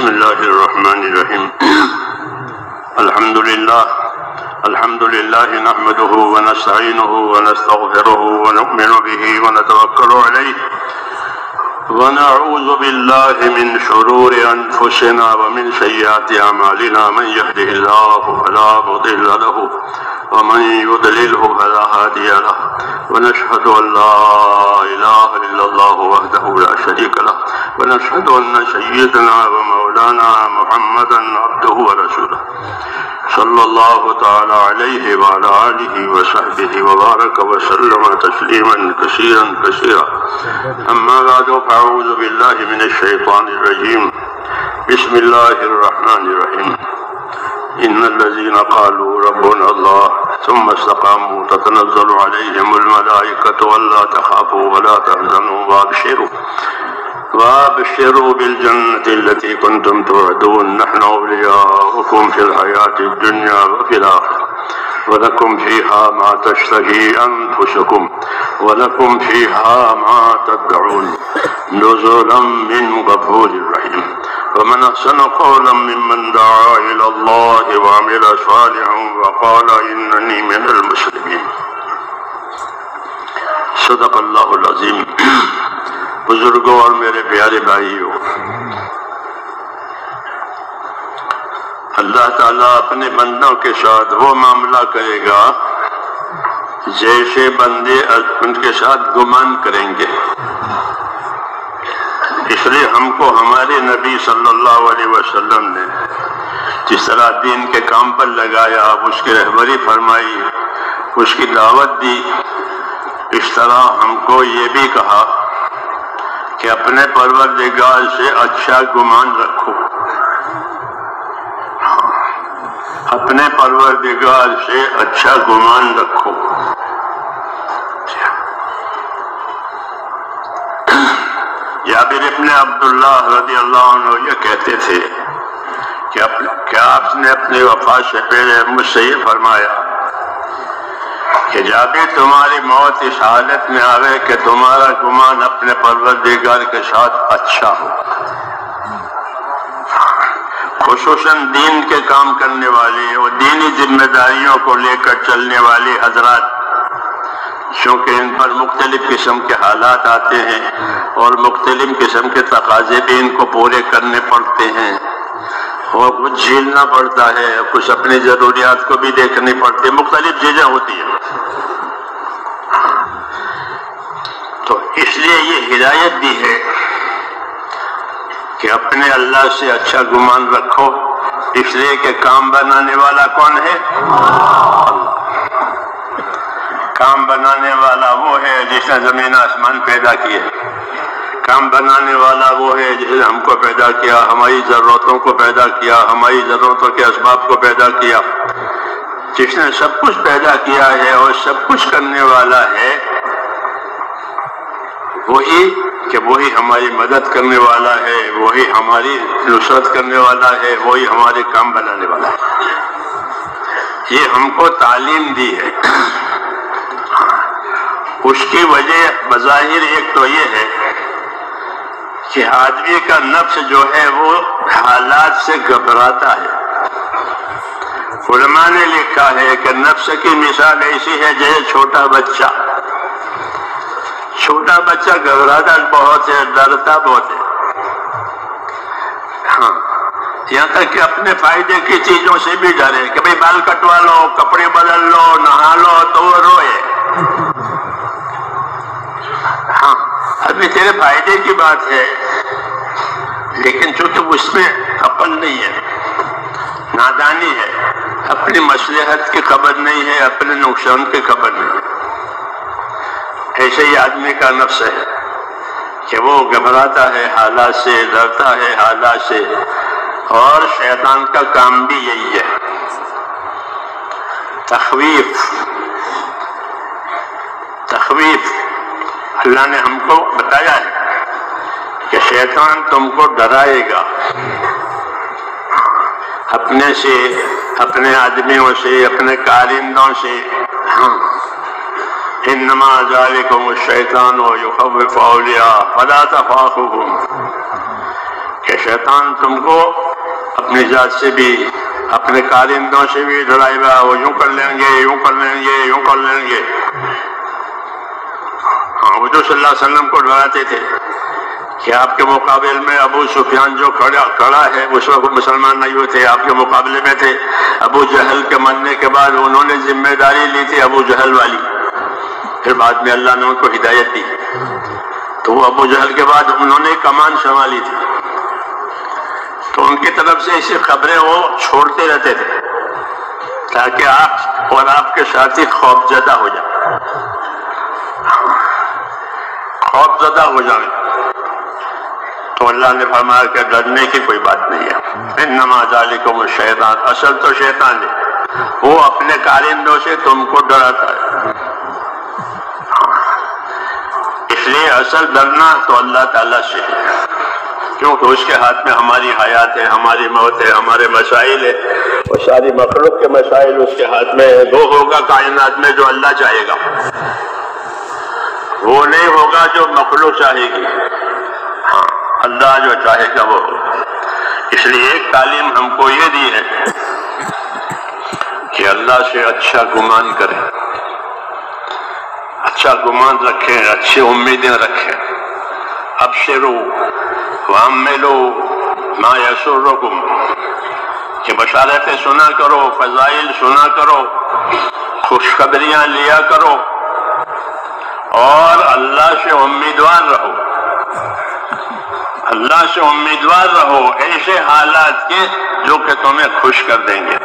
بسم الله الرحمن الرحيم. الحمد لله نحمده ونستعينه ونستغفره ونؤمن به ونتوكل عليه ونعوذ بالله من شرور أنفسنا ومن سيئات أعمالنا. من يهده الله فلا مضل له ومن يضلله فلا هادي له ونشهد أن لا إله إلا الله وحده لا شريك له ونشهد أن سيدنا ومولانا محمدا عبده ورسوله صلى الله تعالى عليه وعلى آله وصحبه وبارك وسلم تسليما كثيرا أما بعد فأعوذ بالله من الشيطان الرجيم. بسم الله الرحمن الرحيم. إن الذين قالوا ربنا الله ثم استقاموا تتنزل عليهم الملائكة ألا تخافوا ولا تحزنوا وابشروا بالجنة التي كنتم توعدون. نحن أولياؤكم في الحياة الدنيا وفي الآخرة ولكم فيها ما تشتهي أنفسكم ولكم فيها ما تدعون نزلا من غفور رحيم. ومن أحسن قولا ممن دعا إلى الله وعمل صالحا وقال إنني من المسلمين. صدق اللہ العظیم. بزرگوں اور میرے پیارے بھائیوں، اللہ تعالیٰ اپنے بندوں کے ساتھ وہ معاملہ کرے گا جیسے بندے ان کے ساتھ گمان کریں گے. اس لیے ہم کو ہمارے نبی صلی اللہ علیہ وسلم نے جس طرح دین کے کام پر لگایا، اس کی رہبری فرمائی، اس کی دعوت دی، اس طرح ہم کو یہ بھی کہا کہ اپنے پروردگار سے اچھا گمان رکھو. اپنے پروردگار سے اچھا گمان رکھو. جابر ابن عبداللہ رضی اللہ عنہ یہ کہتے تھے کہ کیا آپ نے اپنی وفات سے پہلے مجھ سے یہ فرمایا کہ جابر تمہاری موت اس حالت میں آوے کہ تمہارا گمان اپنے پروردگار کے ساتھ اچھا ہو. خصوصاً دین کے کام کرنے والے اور دینی ذمہ داریوں کو لے کر چلنے والے حضرات، چونکہ ان پر مختلف قسم کے حالات آتے ہیں اور مختلف قسم کے تقاضے بھی ان کو پورے کرنے پڑتے ہیں اور کچھ جھیلنا پڑتا ہے، کچھ اپنی ضروریات کو بھی دیکھنی پڑتی ہے، مختلف چیزیں ہوتی ہیں. تو اس لیے یہ ہدایت دی ہے کہ اپنے اللہ سے اچھا گمان رکھو، اس لیے کہ کام بنانے والا کون ہے؟ اللہ. کام بنانے والا وہ ہے جس نے زمین آسمان پیدا کیے. کام بنانے والا وہ ہے جس نے ہم کو پیدا کیا، ہماری ضرورتوں کو پیدا کیا، ہماری ضرورتوں کے اسباب کو پیدا کیا. جس نے سب کچھ پیدا کیا ہے اور سب کچھ کرنے والا ہے، وہی ہماری مدد کرنے والا ہے، وہی ہماری نصرت کرنے والا ہے، وہی ہمارے کام بنانے والا ہے. یہ ہم کو تعلیم دی ہے. اس کی وجہ بظاہر ایک تو یہ ہے کہ آدمی کا نفس جو ہے وہ حالات سے گھبراتا ہے. علماء نے لکھا ہے کہ نفس کی مثال ایسی ہے جیسے چھوٹا بچہ گھبراتا بہت ہے، ڈرتا بہت ہے. ہاں، یہاں تک کہ اپنے فائدے کی چیزوں سے بھی ڈرے کہ بھئی بال کٹوا لو، کپڑے بدل لو، نہا لو تو وہ روئے. ہاں، ابھی تیرے فائدے کی بات ہے لیکن چونکہ اس میں عقل نہیں ہے، نادانی ہے، اپنی مصلحت کی خبر نہیں ہے، اپنے نقصان کی خبر نہیں ہے. ایسے ہی آدمی کا نفس ہے کہ وہ گھبراتا ہے حالات سے، ڈرتا ہے حالات سے. اور شیطان کا کام بھی یہی ہے، تخویف. اللہ نے ہم کو بتایا ہے کہ شیطان تم کو ڈرائے گا اپنے سے، اپنے آدمیوں سے، اپنے کارندوں سے. انما ذالکم الشیطان یخوف اولیاء فلا تخافوہم. کہ شیطان تم کو اپنی ذات سے بھی اپنے کارندوں سے بھی ڈرائے گا، وہ یوں کر لیں گے، یوں کر لیں گے، یوں کر لیں گے۔ حضور صلی اللہ علیہ وسلم کو ڈراتے تھے کہ آپ کے مقابل میں ابو سفیان جو کھڑا ہے، اس وقت مسلمان نہیں ہوتے، آپ کے مقابلے میں تھے۔ ابو جہل کے مرنے کے بعد انہوں نے ذمہ داری لی تھی ابو جہل والی، پھر بعد میں اللہ نے ان کو ہدایت دی، تو وہ ابو جہل کے بعد انہوں نے کمان سنبھالی تھی، تو ان کی طرف سے ایسی خبریں وہ چھوڑتے رہتے تھے تاکہ آپ اور آپ کے ساتھی خوف زدہ ہو جائیں، خوف زدہ ہو جائیں۔ تو اللہ نے فرمایا کہ ڈرنے کی کوئی بات نہیں ہے، انما ذالکم الشیطان، اصل تو شیطان ہے، وہ اپنے کارندوں سے تم کو ڈراتا ہے۔ اس لیے اصل ڈرنا تو اللہ تعالیٰ سے ہے، کیونکہ اس کے ہاتھ میں ہماری حیات ہے، ہماری موت ہے، ہمارے مسائل ہے، اور ساری مخلوق کے مسائل اس کے ہاتھ میں ہے۔ وہ ہوگا کائنات میں جو اللہ چاہے گا، وہ نہیں ہوگا جو مخلوق چاہے گی، ہاں اللہ جو چاہے گا وہ ہوگا۔ اس لیے ایک تعلیم ہم کو یہ دی ہے کہ اللہ سے اچھا گمان کریں، اچھا گمان رکھیں، اچھی امیدیں رکھیں۔ ابشروا وعملوا ما یسرکم، کہ بشارتیں سنا کرو، فضائل سنا کرو، خوشخبریاں لیا کرو، اور اللہ سے امیدوار رہو، اللہ سے امیدوار رہو ایسے حالات کے جو کہ تمہیں خوش کر دیں گے۔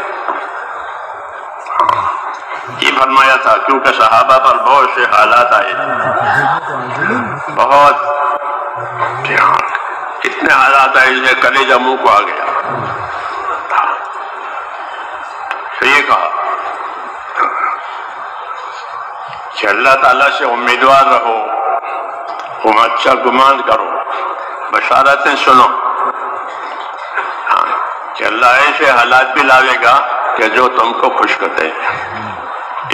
یہ فرمایا تھا کیونکہ صحابہ پر بہت سے حالات آئے، بہت کتنے حالات آئے جیسے کلیجہ منہ کو آ گیا۔ تو یہ کہا کہ اللہ تعالیٰ سے امیدوار رہو، تم اچھا گمان کرو، بشارتیں سنو، کہ اللہ ایسے حالات بھی لاوے گا کہ جو تم کو خوش کر دے گا۔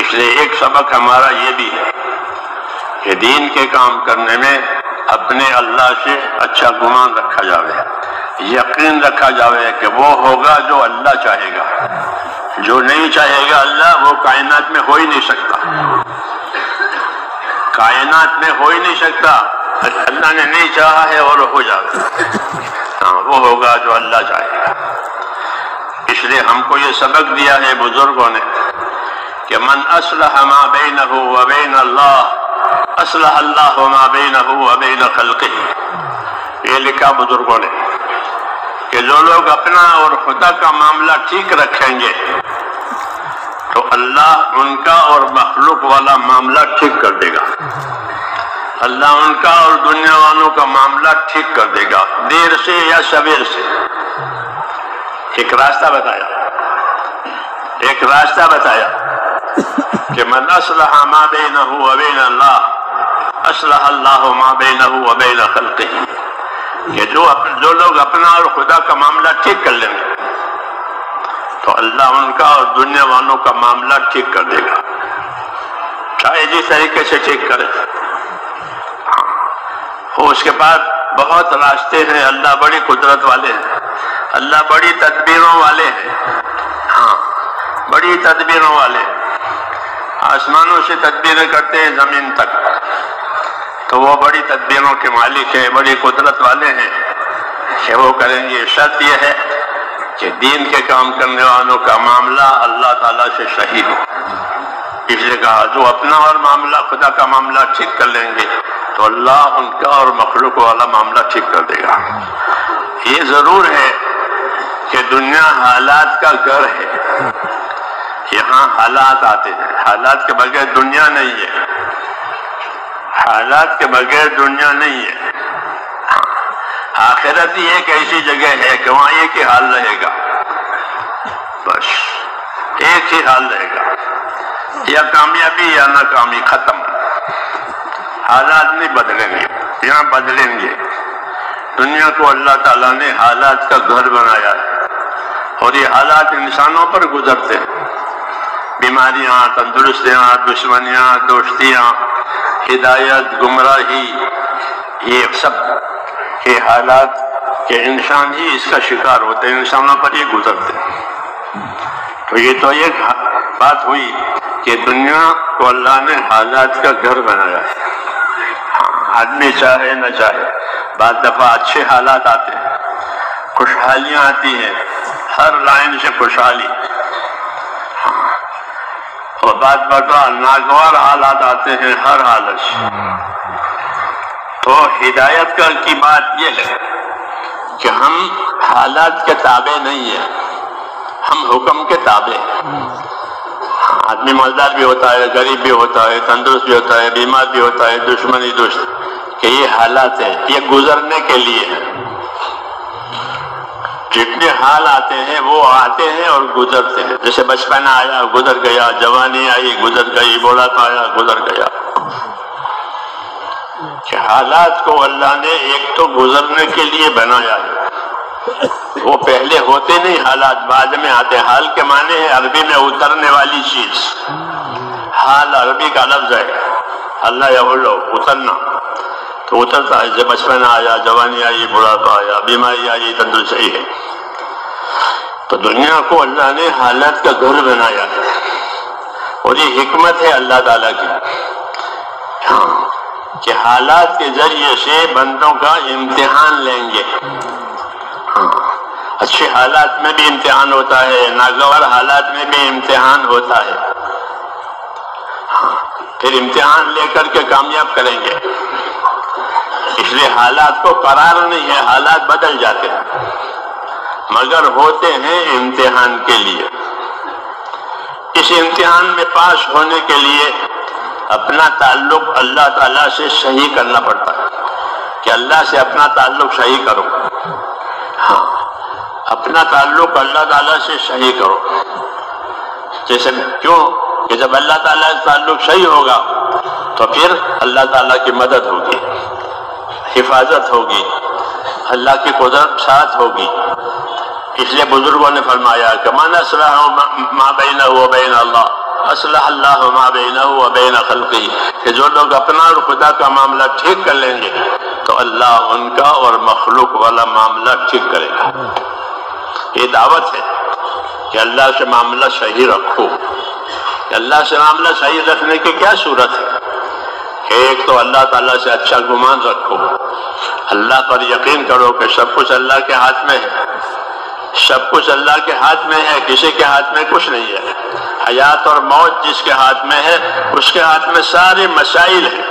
اس لیے ایک سبق ہمارا یہ بھی ہے کہ دین کے کام کرنے میں اپنے اللہ سے اچھا گمان رکھا جاوے، یقین رکھا جاوے کہ وہ ہوگا جو اللہ چاہے گا، جو نہیں چاہے گا اللہ وہ کائنات میں ہو ہی نہیں سکتا، کائنات میں ہو ہی نہیں سکتا، اللہ نے نہیں چاہا ہے اور ہو جائے، ہاں وہ ہوگا جو اللہ چاہے گا۔ اس لیے ہم کو یہ سبق دیا ہے بزرگوں نے کہ من اصلح ما بینہ وبین اللہ اصلح اللہ ما بینہ وبین خلقہ، یہ لکھا بزرگوں نے کہ جو لوگ اپنا اور خدا کا معاملہ ٹھیک رکھیں گے تو اللہ ان کا اور مخلوق والا معاملہ ٹھیک کر دے گا، اللہ ان کا اور دنیا والوں کا معاملہ ٹھیک کر دے گا، دیر سے یا سویر سے۔ ایک راستہ بتایا، ایک راستہ بتایا کہ من اصلح ما بینہ وبین اللہ اصلح اللہ ما بینہ وبین خلقہ، کہ جو لوگ اپنا اور خدا کا معاملہ ٹھیک کر لیں گے تو اللہ ان کا اور دنیا والوں کا معاملہ ٹھیک کر دے گا، چاہے جس طریقے سے ٹھیک کرے۔ اس کے بعد بہت راستے ہیں، اللہ بڑی قدرت والے ہیں، اللہ بڑی تدبیروں والے ہیں، ہاں بڑی تدبیروں والے ہیں، آسمانوں سے تدبیریں کرتے ہیں زمین تک، تو وہ بڑی تدبیروں کے مالک ہیں، بڑی قدرت والے ہیں کہ وہ کریں گے۔ شرط یہ ہے کہ دین کے کام کرنے والوں کا معاملہ اللہ تعالیٰ سے صحیح ہو، اس لیے کہا جو اپنا اور معاملہ خدا کا معاملہ ٹھیک کر لیں گے تو اللہ ان کا اور مخلوق والا معاملہ ٹھیک کر دے گا۔ یہ ضرور ہے کہ دنیا حالات کا گھر ہے، یہاں حالات آتے ہیں، حالات کے بغیر دنیا نہیں ہے، حالات کے بغیر دنیا نہیں ہے۔ آخرت ہی ایک ایسی جگہ ہے کہ وہاں ایک ہی حال رہے گا، بس ایک ہی حال رہے گا، یا کامیابی یا ناکامی، ختم، حالات نہیں بدلیں گے، یہاں بدلیں گے۔ دنیا کو اللہ تعالیٰ نے حالات کا گھر بنایا ہے، اور یہ حالات انسانوں پر گزرتے ہیں، بیماریاں، تندرستیاں، دشمنیاں، دوستیاں، ہدایت، گمراہی، یہ سب کے حالات کہ انسان ہی اس کا شکار ہوتے ہیں، انسانوں پر یہ گزرتے ہیں۔ تو یہ تو ایک بات ہوئی کہ دنیا کو اللہ نے حالات کا گھر بنایا ہے۔ آدمی چاہے نہ چاہے، بعض دفعہ اچھے حالات آتے ہیں، خوشحالیاں آتی ہیں، ہر لائن سے خوشحالی، اور بعض دفعہ ناگوار حالات آتے ہیں ہر حالت سے۔ تو ہدایت کی بات یہ ہے کہ ہم حالات کے تابع نہیں ہیں، ہم حکم کے تابع ہیں۔ آدمی مالدار بھی ہوتا ہے، غریب بھی ہوتا ہے، تندرست بھی ہوتا ہے، بیمار بھی ہوتا ہے، دشمن ہی دوست، کہ یہ حالات ہیں، یہ گزرنے کے لیے ہیں۔ جتنے حال آتے ہیں وہ آتے ہیں اور گزرتے ہیں، جیسے بچپن آیا گزر گیا، جوانی آئی گزر گئی، بوڑھاپا آیا گزر گیا۔ کہ حالات کو اللہ نے ایک تو گزرنے کے لیے بنایا ہے، وہ پہلے ہوتے نہیں، حالات بعد میں آتے۔ حال کے معنی ہے عربی میں اترنے والی چیز، حال عربی کا لفظ ہے، اللہ یحلو اترنا، تو اترتا ہے، جب بچپن آیا، جوانی آئی، بڑھاپا آیا، بیماری آئی، تندرستی ہے۔ تو دنیا کو اللہ نے حالات کا گھر بنایا ہے، اور یہ حکمت ہے اللہ تعالیٰ کی کہ حالات کے ذریعے سے بندوں کا امتحان لیں گے۔ اچھے حالات میں بھی امتحان ہوتا ہے، ناگوار حالات میں بھی امتحان ہوتا ہے، پھر امتحان لے کر کے کامیاب کریں گے۔ اس لیے حالات کو قرار نہیں ہے، حالات بدل جاتے ہیں، مگر ہوتے ہیں امتحان کے لیے۔ اس امتحان میں پاس ہونے کے لیے اپنا تعلق اللہ تعالیٰ سے صحیح کرنا پڑتا ہے، کہ اللہ سے اپنا تعلق صحیح کرو۔ اپنا تعلق اللہ تعالیٰ سے صحیح کرو۔ جیسے کیوں کہ جب اللہ تعالیٰ سے تعلق صحیح ہوگا تو پھر اللہ تعالیٰ کی مدد ہوگی، حفاظت ہوگی، اللہ کی قدرت ساتھ ہوگی۔ اس لیے بزرگوں نے فرمایا کہ من اصلح ما بینہ و بین اللہ اصلح اللہ ما بینہ و بین خلقہ، کہ جو لوگ اپنا اور خدا کا معاملہ ٹھیک کر لیں گے تو اللہ ان کا اور مخلوق والا معاملہ ٹھیک کرے گا۔ یہ دعوت ہے کہ اللہ سے معاملہ صحیح رکھو۔ کہ اللہ سے معاملہ صحیح رکھنے کی کیا صورت ہے کہ ایک تو اللہ تعالیٰ سے اچھا گمان رکھو، اللہ پر یقین کرو کہ سب کچھ اللہ کے ہاتھ میں ہے، سب کچھ اللہ کے ہاتھ میں ہے، کسی کے ہاتھ میں کچھ نہیں ہے۔ حیات اور موت جس کے ہاتھ میں ہے اس کے ہاتھ میں سارے مسائل ہیں،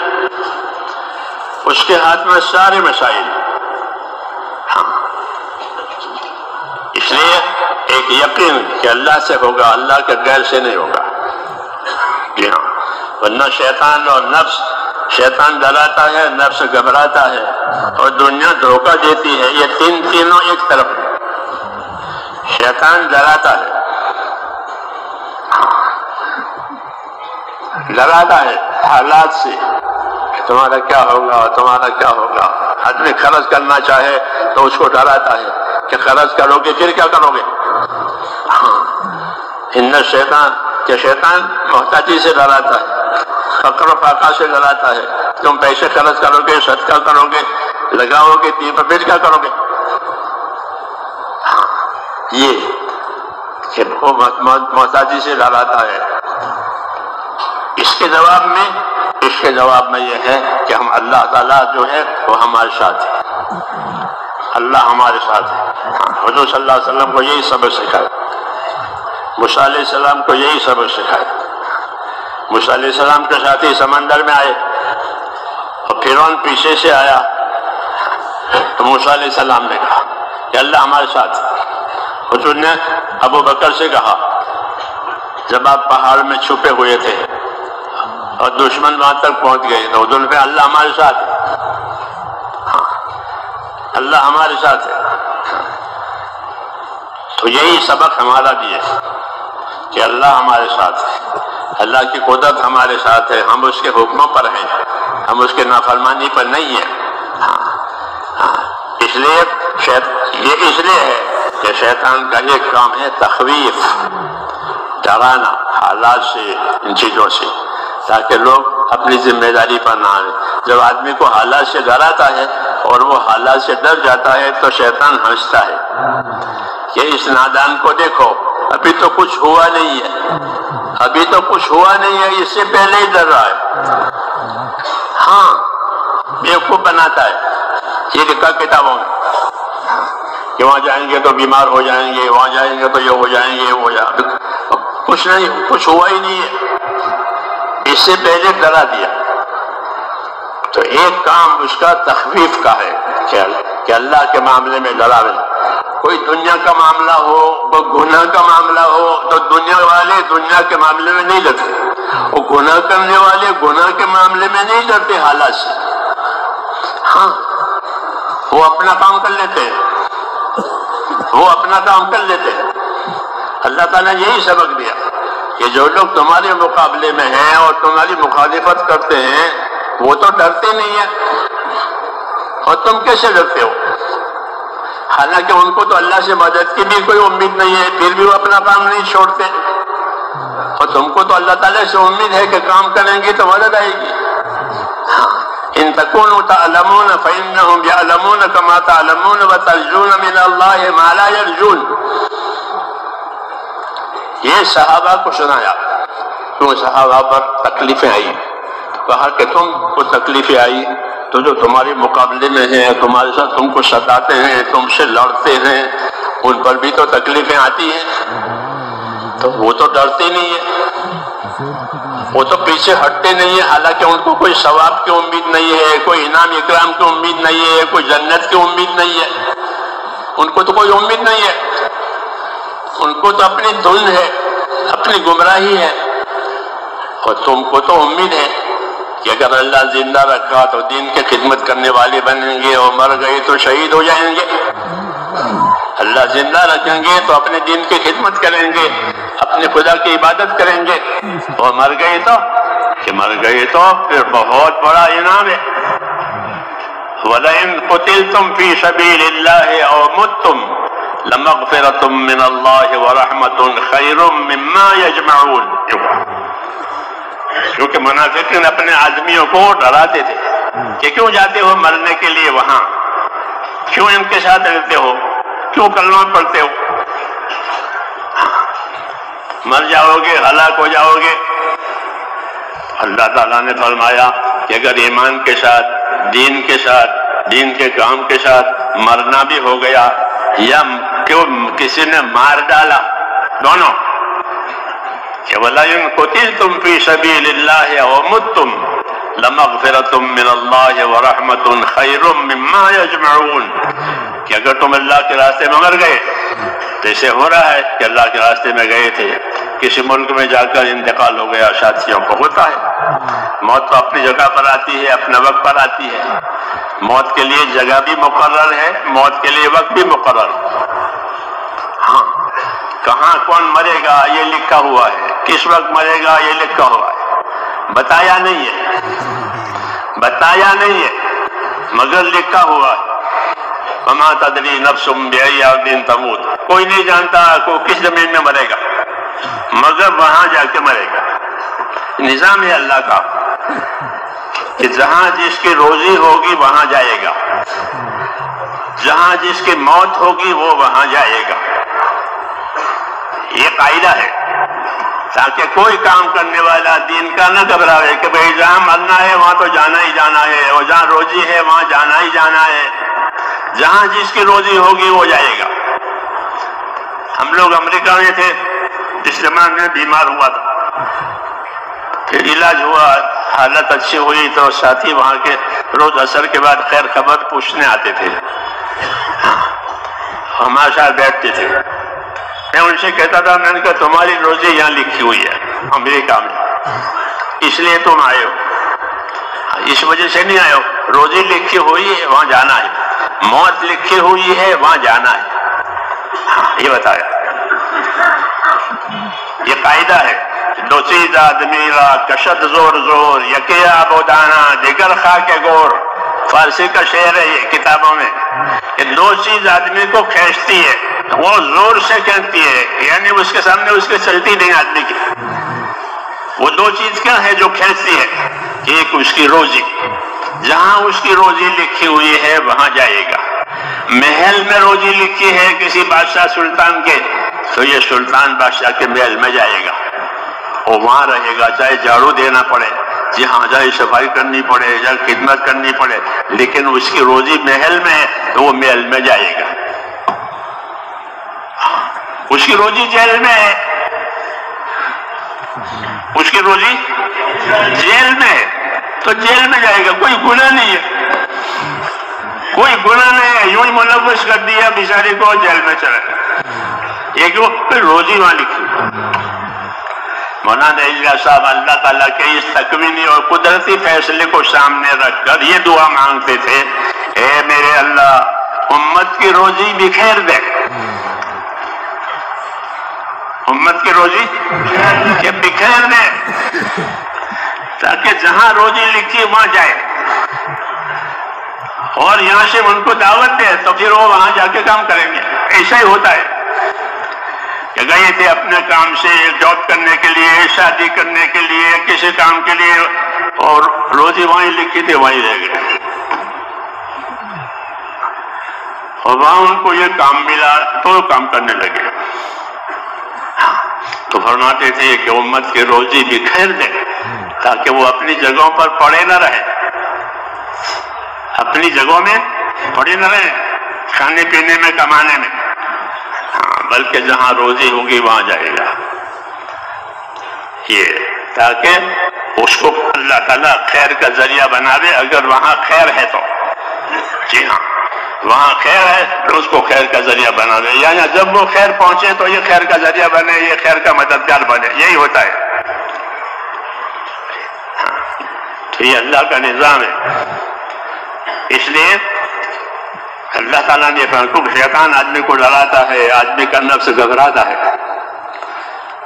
اس کے ہاتھ میں سارے مسائل۔ اس لیے ایک یقین کہ اللہ سے ہوگا، اللہ کے غیر سے نہیں ہوگا۔ جی ہاں، ورنہ شیطان اور نفس، شیطان ڈراتا ہے، نفس گھبراتا ہے، اور دنیا دھوکہ دیتی ہے۔ یہ تینوں ایک طرف ہے۔ شیطان ڈراتا ہے حالات سے، تمہارا کیا ہوگا، تمہارا کیا ہوگا۔ آدمی خرچ کرنا چاہے تو اس کو ڈراتا ہے کہ خرچ کرو گے پھر کیا کرو گے۔ ان شیطان محتاجی سے ڈراتا ہے، فقر و فاقہ سے ڈراتا ہے۔ تم پیسے خرچ کرو گے، صدقہ کرو گے، لگاؤ گے، تین پر پھر کیا کرو گے۔ یہ کہ وہ محتاجی سے ڈراتا ہے۔ اس کے جواب میں یہ ہے کہ ہم اللہ تعالیٰ جو ہے وہ ہمارے ساتھ ہے، اللہ ہمارے ساتھ ہے۔ حضور صلی اللہ علیہ وسلم کو یہی سبق سکھایا، موسیٰ علیہ السلام کو یہی سبق سکھایا۔ موسیٰ علیہ السلام کے ساتھی سمندر میں آئے اور فرعون پیچھے سے آیا، تو موسیٰ علیہ السلام نے کہا کہ اللہ ہمارے ساتھ ہے۔ حضور نے ابو بکر سے کہا جب آپ پہاڑ میں چھپے ہوئے تھے اور دشمن وہاں تک پہنچ گئے تو حضور نے اللہ ہمارے ساتھ ہے، اللہ ہمارے ساتھ ہے۔ تو یہی سبق ہمارا بھی ہے کہ اللہ ہمارے ساتھ ہے، اللہ کی قدرت ہمارے ساتھ ہے، ہم اس کے حکموں پر ہیں، ہم اس کے نافرمانی پر نہیں ہیں۔ اس لیے یہ اس لیے ہے کہ شیطان کا یہ کام ہے تخویف، ڈرانا حالات سے، ان چیزوں سے، تاکہ لوگ اپنی ذمہ داری پر نہ آئیں۔ جب آدمی کو حالات سے ڈراتا ہے اور وہ حالات سے ڈر جاتا ہے تو شیطان ہنستا ہے کہ اس نادان کو دیکھو، ابھی تو کچھ ہوا نہیں ہے، ابھی تو کچھ ہوا نہیں ہے، اس سے پہلے ہی ڈر رہا ہے۔ ہاں، بیوقوف بناتا ہے۔ یہ لکھا کتابوں میں کہ وہاں جائیں گے تو بیمار ہو جائیں گے، وہاں جائیں گے تو یہ ہو جائیں گے، وہ کچھ نہیں، کچھ ہوا ہی نہیں ہے، اس سے پہلے ڈرا دیا۔ تو ایک کام اس کا تخفیف کا ہے کہ اللہ کے معاملے میں ڈراوے۔ کوئی دنیا کا معاملہ ہو، کوئی گناہ کا معاملہ ہو تو دنیا والے دنیا کے معاملے میں نہیں ڈرتے، وہ گناہ کرنے والے گناہ کے معاملے میں نہیں ڈرتے حالات سے۔ ہاں، وہ اپنا کام کر لیتے ہیں، وہ اپنا کام کر لیتے ہیں۔ اللہ تعالیٰ نے یہی سبق دیا کہ جو لوگ تمہارے مقابلے میں ہیں اور تمہاری مخالفت کرتے ہیں وہ تو ڈرتے نہیں ہیں، اور تم کیسے ڈرتے ہو؟ حالانکہ ان کو تو اللہ سے مدد کی بھی کوئی امید نہیں ہے، پھر بھی وہ اپنا کام نہیں چھوڑتے، اور تم کو تو اللہ تعالیٰ سے امید ہے کہ کام کریں گے تو مدد آئے گی۔ ان تکونوا تعلمون فإنهم يعلمون كما تعلمون وترجون من الله ما لا يرجون۔ یہ صحابہ کو سنایا، کیوں صحابہ پر تکلیفیں آئی، کہا کہ تم کو تکلیفیں آئی تو جو تمہارے مقابلے میں ہیں، تمہارے ساتھ تم کو ستاتے ہیں، تم سے لڑتے ہیں، ان پر بھی تو تکلیفیں آتی ہیں، تو وہ تو ڈرتے نہیں ہیں، وہ تو پیچھے ہٹتے نہیں ہیں، حالانکہ ان کو کوئی ثواب کی امید نہیں ہے، کوئی انعام اکرام کی امید نہیں ہے، کوئی جنت کی امید نہیں ہے، ان کو تو کوئی امید نہیں ہے، ان کو تو اپنی دھن ہے، اپنی گمراہی ہے، اور تم کو تو امید ہے کہ اگر اللہ زندہ رکھا تو دین کی خدمت کرنے والے بنیں گے، اور مر گئے تو شہید ہو جائیں گے۔ اللہ زندہ رکھیں گے تو اپنے دین کی خدمت کریں گے، اپنے خدا کی عبادت کریں گے، اور مر گئے تو پھر بہت بڑا انعام ہے۔ وَلَئِن قُتِلْتُمْ فِي سَبِيلِ اللَّهِ أَوْ مُتُّمْ لَمَغْفِرَةٌ مِّنَ اللَّهِ وَرَحْمَةٌ خَيْرٌ مِّمَّا يَجْمَعُونَ۔ کیونکہ منافقین اپنے آدمیوں کو ڈراتے تھے کہ کیوں جاتے ہو مرنے کے لیے وہاں، کیوں ان کے ساتھ رہتے ہو، کیوں کلمہ پڑھتے ہو، مر جاؤ گے، ہلاک ہو جاؤ گے۔ اللہ تعالیٰ نے فرمایا کہ اگر ایمان کے ساتھ، دین کے کام کے ساتھ مرنا بھی ہو گیا، یا کیوں کسی نے مار ڈالا، دونوں، کہ وَلَئِن قُتِلْتُمْ فِي سَبِيلِ اللَّهِ أَوْ مُتُّمْ لَمَغْفِرَةٌ مِّنَ اللَّهِ وَرَحْمَةٌ خَيْرٌ مِّمَّا يَجْمَعُونَ، کہ اگر تم اللہ کے راستے میں مر گئے تو اسے ہو رہا ہے کہ اللہ کے راستے میں گئے تھے، کسی ملک میں جا کر انتقال ہو گیا، ساتھیوں کو ہوتا ہے، موت تو اپنی جگہ پر آتی ہے، اپنے وقت پر آتی ہے، موت کے لیے جگہ بھی مقرر ہے، موت کے لیے وقت بھی مقرر ہے۔ ہاں، کہاں کون مرے گا یہ لکھا ہوا ہے، کس وقت مرے گا یہ لکھا ہوا ہے، بتایا نہیں ہے، مگر لکھا ہوا ہے۔ وما تدری نفس بأی ارض تموت، کوئی نہیں جانتا کو کس زمین میں مرے گا، مگر وہاں جا کے مرے گا۔ نظام ہے اللہ کا کہ جہاں جس کی روزی ہوگی وہاں جائے گا، جہاں جس کی موت ہوگی وہ وہاں جائے گا، یہ قاعدہ ہے، تاکہ کوئی کام کرنے والا دین کا نہ گھبراوے کہ بھئی جہاں مرنا ہے وہاں تو جانا ہی جانا ہے، اور جہاں روزی ہے وہاں جانا ہی جانا ہے، جہاں جس کی روزی ہوگی وہ جائے گا۔ ہم لوگ امریکہ میں تھے، اس زمانے میں بیمار ہوا تھا، پھر علاج ہوا، حالت اچھی ہوئی تو ساتھی وہاں کے روز عصر کے بعد خیر خبر پوچھنے آتے تھے، ہمارے ساتھ بیٹھتے تھے۔ میں ان سے کہتا تھا، میں نے کہا تمہاری روزی یہاں لکھی ہوئی ہے امریکہ میں، اس لیے تم آئے ہو، اس وجہ سے نہیں آئے ہو، روزی لکھی ہوئی ہے وہاں جانا ہے، موت لکھی ہوئی ہے وہاں جانا ہے، یہ بتایا۔ یہ قاعدہ ہے، دو چیز آدمی را کشد زور زور، یکی آبودانا دیگر خاک گور، فارسی کا شعر ہے یہ کتابوں میں، کہ دو چیز آدمی کو کھینچتی ہے، وہ زور سے کھینچتی ہے، یعنی اس کے سامنے اس کے چلتی نہیں آدمی کی۔ وہ دو چیز کیا ہے جو کھینچتی ہے؟ ایک اس کی روزی، جہاں اس کی روزی لکھی ہوئی ہے وہاں جائے گا۔ محل میں روزی لکھی ہے کسی بادشاہ سلطان کے تو یہ سلطان بادشاہ کے محل میں جائے گا اور وہاں رہے گا، چاہے جھاڑو دینا پڑے، جہاں جائے صفائی کرنی پڑے یا خدمت کرنی پڑے، لیکن اس کی روزی محل میں ہے تو وہ محل میں جائے گا۔ اس کی روزی جیل میں ہے، اس کی روزی جیل میں ہے تو جیل میں جائے گا، کوئی گناہ نہیں ہے، کوئی گناہ نہیں ہے، یوں ہی ملوث کر دیا بیچارے کو، جیل میں چلا گیا۔ یہ کیوں؟ روزی وہاں لکھی۔ مولانا اجلا صاحب اللہ تعالیٰ کے اس تکوینی اور قدرتی فیصلے کو سامنے رکھ کر یہ دعا مانگتے تھے، اے میرے اللہ امت کی روزی بکھیر دے، امت کی روزی کہ بکھیر دے، تاکہ جہاں روزی لکھی وہاں جائے اور یہاں سے ان کو دعوت دے تو پھر وہ وہاں جا کے کام کریں گے۔ ایسا ہی ہوتا ہے کہ گئے تھے اپنے کام سے جاب کرنے کے لیے، شادی کرنے کے لیے، کسی کام کے لیے، اور روزی وہیں لکھی تھی وہیں رہ گئے، اور وہاں ان کو یہ کام ملا تو کام کرنے لگے۔ تو فرماتے تھے کہ امت کی روزی بکھیر دے تاکہ وہ اپنی جگہوں پر پڑے نہ رہے، اپنی جگہوں میں پڑے نہ رہے کھانے پینے میں کمانے میں، بلکہ جہاں روزی ہوگی وہاں جائے گا، یہ تاکہ اس کو اللہ تعالیٰ خیر کا ذریعہ بنا دے اگر وہاں خیر ہے تو۔ جی ہاں، وہاں خیر ہے تو اس کو خیر کا ذریعہ بنا دے، یا جب وہ خیر پہنچے تو یہ خیر کا ذریعہ بنے، یہ خیر کا مددگار بنے، یہی ہوتا ہے۔ تو یہ اللہ کا نظام ہے۔ اس لیے اللہ تعالیٰ نے شیطان آدمی کو ڈراتا ہے، آدمی کا نفس گھبراتا ہے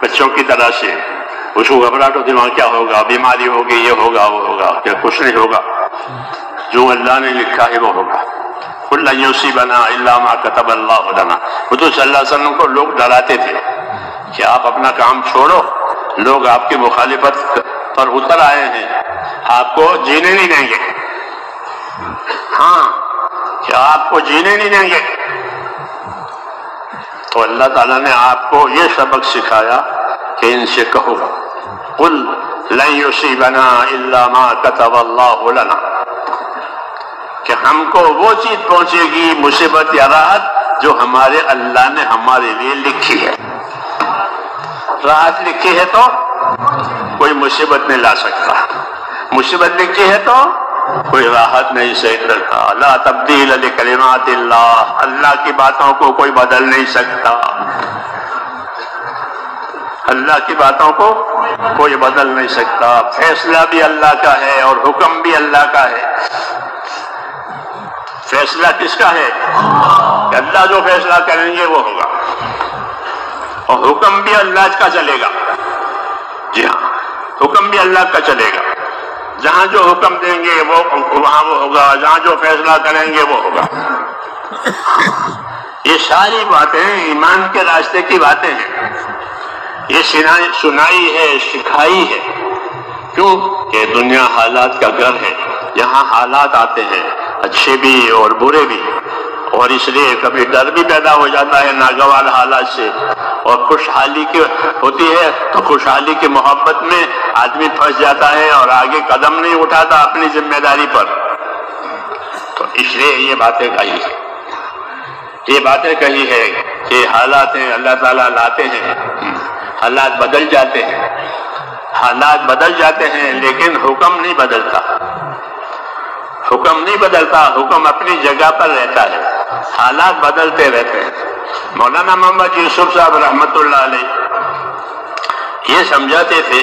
بچوں کی طرح سے، اس کو گھبراہٹ ہوتی وہاں کیا ہوگا، بیماری ہوگی، یہ ہوگا وہ ہوگا، کیا کچھ نہیں ہوگا، جو اللہ نے لکھا ہے وہ ہوگا۔ قُل لَن يُصِيبَنَا إِلَّا مَا كَتَبَ اللَّهُ لَنَا۔ حضور صلی اللہ علیہ وسلم کو لوگ ڈراتے تھے کہ آپ اپنا کام چھوڑو، لوگ آپ کی مخالفت پر اتر آئے ہیں، آپ کو جینے نہیں دیں گے، ہاں کہ آپ کو جینے نہیں دیں گے۔ تو اللہ تعالیٰ نے آپ کو یہ سبق سکھایا کہ ان سے کہو قُل لَن يُصِيبَنَا إِلَّا مَا كَتَبَ اللَّهُ لَنَا، کہ ہم کو وہ چیز پہنچے گی، مصیبت یا راحت جو ہمارے اللہ نے ہمارے لیے لکھی ہے۔ راحت لکھی ہے تو کوئی مصیبت نہیں لا سکتا، مصیبت لکھی ہے تو کوئی راحت نہیں سکتا۔ لا تبدیل لکلمات اللہ، اللہ کی باتوں کو کوئی بدل نہیں سکتا، اللہ کی باتوں کو کوئی بدل نہیں سکتا۔ فیصلہ بھی اللہ کا ہے اور حکم بھی اللہ کا ہے۔ فیصلہ کس کا ہے؟ کہ اللہ جو فیصلہ کریں گے وہ ہوگا، اور حکم بھی اللہ کا چلے گا۔ جی ہاں، حکم بھی اللہ کا چلے گا، جہاں جو حکم دیں گے وہ وہاں وہ ہوگا، جہاں جو فیصلہ کریں گے وہ ہوگا۔ یہ ساری باتیں ایمان کے راستے کی باتیں ہیں، یہ سنائی ہے، سکھائی ہے۔ کیوں کہ دنیا حالات کا گھر ہے، یہاں حالات آتے ہیں اچھے بھی اور برے بھی، اور اس لیے کبھی ڈر بھی پیدا ہو جاتا ہے ناگوار حالات سے، اور خوشحالی کی ہوتی ہے تو خوشحالی کی محبت میں آدمی پھنس جاتا ہے اور آگے قدم نہیں اٹھاتا اپنی ذمہ داری پر۔ تو اس لیے یہ باتیں کہی ہے، یہ باتیں کہی ہے کہ حالات ہیں اللہ تعالیٰ لاتے ہیں، حالات بدل جاتے ہیں، حالات بدل جاتے ہیں، لیکن حکم نہیں بدلتا، حکم نہیں بدلتا، حکم اپنی جگہ پر رہتا ہے، حالات بدلتے رہتے ہیں۔ مولانا محمد یوسف صاحب رحمۃ اللہ علیہ یہ سمجھاتے تھے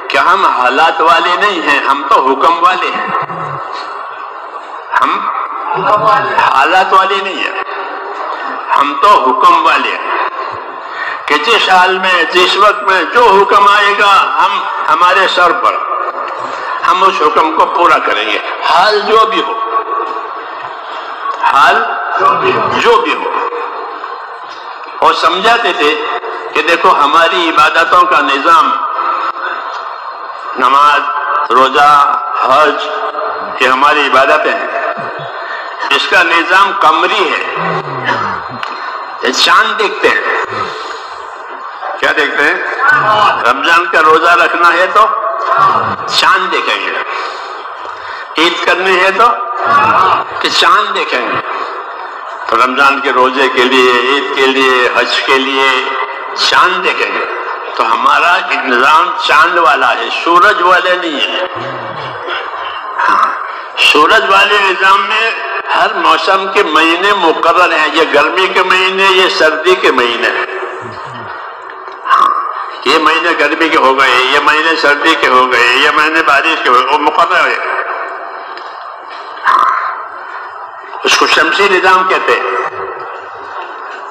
کہ ہم حالات والے نہیں ہیں، ہم تو حکم والے ہیں، ہم حالات والے نہیں ہیں، ہم تو حکم والے ہیں، کہ جس حال میں جس وقت میں جو حکم آئے گا ہمارے سر پر، ہم اس حکم کو پورا کریں گے، حال جو بھی ہو، حال جو بھی ہو۔ اور سمجھاتے تھے کہ دیکھو ہماری عبادتوں کا نظام، نماز، روزہ، حج، یہ ہماری عبادتیں ہیں، اس کا نظام قمری ہے، یہ چاند دیکھتے ہیں۔ کیا دیکھتے ہیں؟ رمضان کا روزہ رکھنا ہے تو چاند دیکھیں گے، عید کرنی ہے تو کہ چاند دیکھیں گے۔ تو رمضان کے روزے کے لیے، عید کے لیے، حج کے لیے چاند دیکھیں گے۔ تو ہمارا نظام چاند والا ہے، سورج والے نہیں ہے۔ سورج والے نظام میں ہر موسم کے مہینے مقرر ہیں، یہ گرمی کے مہینے، یہ سردی کے مہینے ہیں۔ یہ مہینے گرمی کے ہو گئے، یہ مہینے سردی کے ہو گئے، یہ مہینے بارش کے ہو گئے، وہ مقرر ہے۔ اس کو شمسی نظام کہتے ہیں،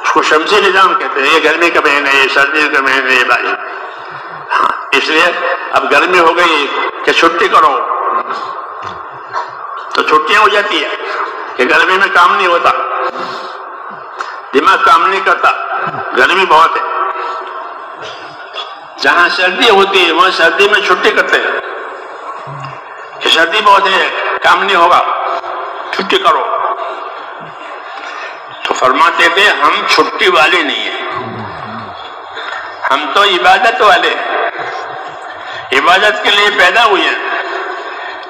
اس کو شمسی نظام کہتے ہیں۔ یہ گرمی کا مہینہ، یہ سردی کا مہینہ، یہ بارش۔ اس لیے اب گرمی ہو گئی کہ چھٹی کرو تو چھٹیاں ہو جاتی ہے کہ گرمی میں کام نہیں ہوتا، دماغ کام نہیں کرتا، گرمی بہت ہے۔ جہاں سردی ہوتی ہے وہاں سردی میں چھٹی کرتے ہیں کہ سردی بہت ہے، کام نہیں ہوگا، چھٹی کرو۔ تو فرماتے تھے ہم چھٹی والے نہیں ہیں، ہم تو عبادت والے ہیں، عبادت کے لیے پیدا ہوئے ہیں،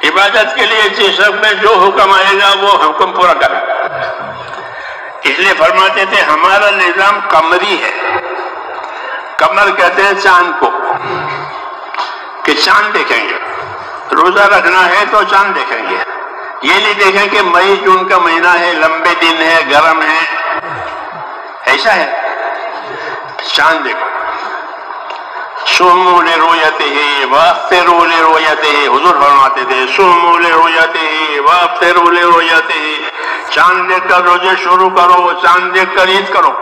عبادت کے لیے جس وقت میں جو حکم آئے گا وہ حکم پورا کریں۔ اس لیے فرماتے تھے ہمارا نظام قمری ہے۔ قمر کہتے ہیں چاند کو، کہ چاند دیکھیں گے، روزہ رکھنا ہے تو چاند دیکھیں گے، یہ نہیں دیکھیں کہ مئی جون کا مہینہ ہے، لمبے دن ہے، گرم ہے، ایسا ہے۔ چاند دیکھو، صوموا لرؤيته وافطروا لرؤيته، حضور فرماتے تھے صوموا لرؤيته وافطروا لرؤيته، چاند دیکھ کر روزے شروع کرو، چاند دیکھ کر عید کرو۔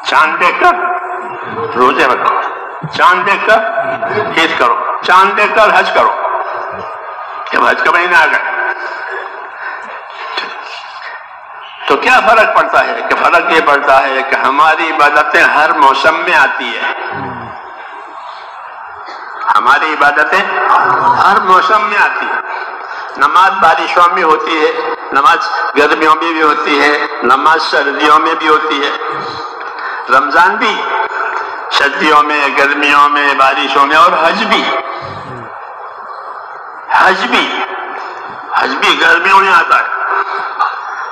چاند دیکھ کر روزے رکھو، چاند دیکھ کر عید کرو، چاند دیکھ کر حج کرو۔ جب حج کا مہینہ آ گیا تو کیا فرق پڑتا ہے؟ کہ فرق یہ پڑتا ہے کہ ہماری عبادتیں ہر موسم میں آتی ہے، ہماری عبادتیں ہر موسم میں آتی ہیں۔ نماز بارشوں میں ہوتی ہے، نماز گرمیوں میں بھی ہوتی ہے، نماز سردیوں میں بھی ہوتی ہے، رمضان بھی سردیوں میں، گرمیوں میں، بارشوں میں، اور حج بھی گرمیوں میں آتا ہے،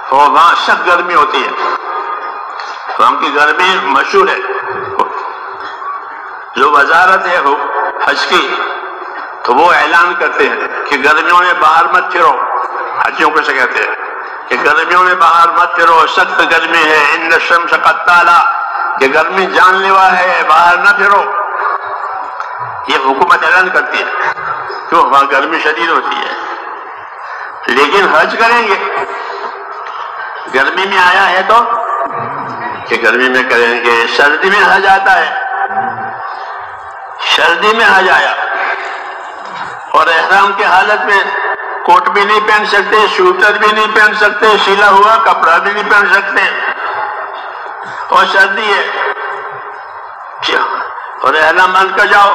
اور وہاں سخت گرمی ہوتی ہے، وہاں کی گرمی مشہور ہے۔ جو وزارت ہے حج کی تو وہ اعلان کرتے ہیں کہ گرمیوں میں باہر مت پھرو، حجیوں کو سے کہتے ہیں کہ گرمیوں میں باہر مت پھرو، سخت گرمی ہے، ان الشمس قتالہ، کہ گرمی جان لیوا ہے، باہر نہ پھرو۔ یہ حکومت اعلان کرتی ہے، کیوں؟ وہاں گرمی شدید ہوتی ہے۔ لیکن حج کریں گے، گرمی میں آیا ہے تو کہ گرمی میں کریں گے۔ سردی میں حج آتا ہے، سردی میں حج آیا، اور احرام کی حالت میں کوٹ بھی نہیں پہن سکتے، سویٹر بھی نہیں پہن سکتے، سلا ہوا کپڑا بھی نہیں پہن سکتے، اور سردی ہے، اور احرام باندھ کر جاؤ،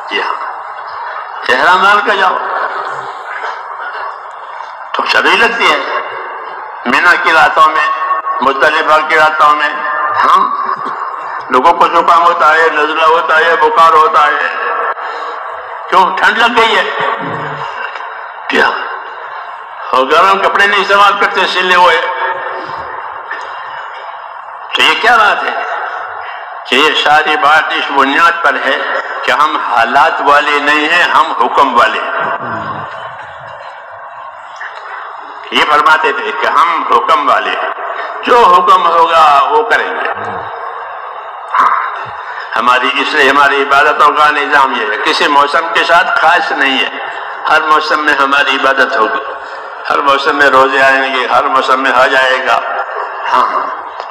جی ہاں احرام باندھ کر جاؤ تو شرعی لگتی ہے۔ مینا کی راتوں میں، مزدلفہ کی راتوں میں لوگوں کو زکام ہوتا ہے، نزلہ ہوتا ہے، بخار ہوتا ہے، کیوں؟ ٹھنڈ لگ گئی ہے، کیا؟ اور گرم کپڑے نہیں استعمال کرتے، سلے ہوئے۔ تو یہ کیا بات ہے کہ یہ ساری بات اس بنیاد پر ہے کہ ہم حالات والے نہیں ہیں، ہم حکم والے ہیں۔ یہ فرماتے تھے کہ ہم حکم والے ہیں، جو حکم ہوگا وہ کریں گے۔ اس لیے ہماری عبادتوں کا نظام یہ ہے، کسی موسم کے ساتھ خاص نہیں ہے، ہر موسم میں ہماری عبادت ہوگی، ہر موسم میں روزے آئیں گے، ہر موسم میں حج آئے گا،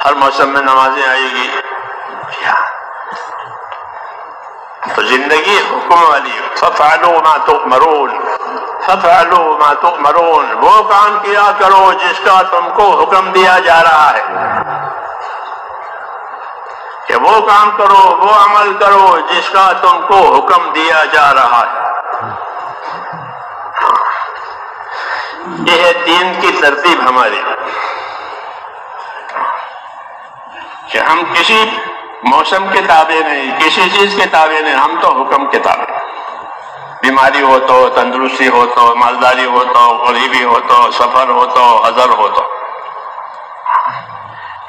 ہر موسم میں نمازیں آئے گی۔ تو زندگی حکم والی، فَفْعَلُوا مَا تُؤْمَرُونَ، فَفْعَلُوا مَا تُؤْمَرُونَ، وہ کام کیا کرو جس کا تم کو حکم دیا جا رہا ہے۔ کہ وہ کام کرو، وہ عمل کرو جس کا تم کو حکم دیا جا رہا ہے۔ یہ ہے دین کی ترتیب ہماری، کہ ہم کسی موسم کے تابع نہیں، کسی چیز کے تابع نہیں، ہم تو حکم کے تابع۔ بیماری ہو تو، تندرستی ہو تو، مالداری ہو تو، غریبی ہو تو، سفر ہو تو، حضر ہو تو،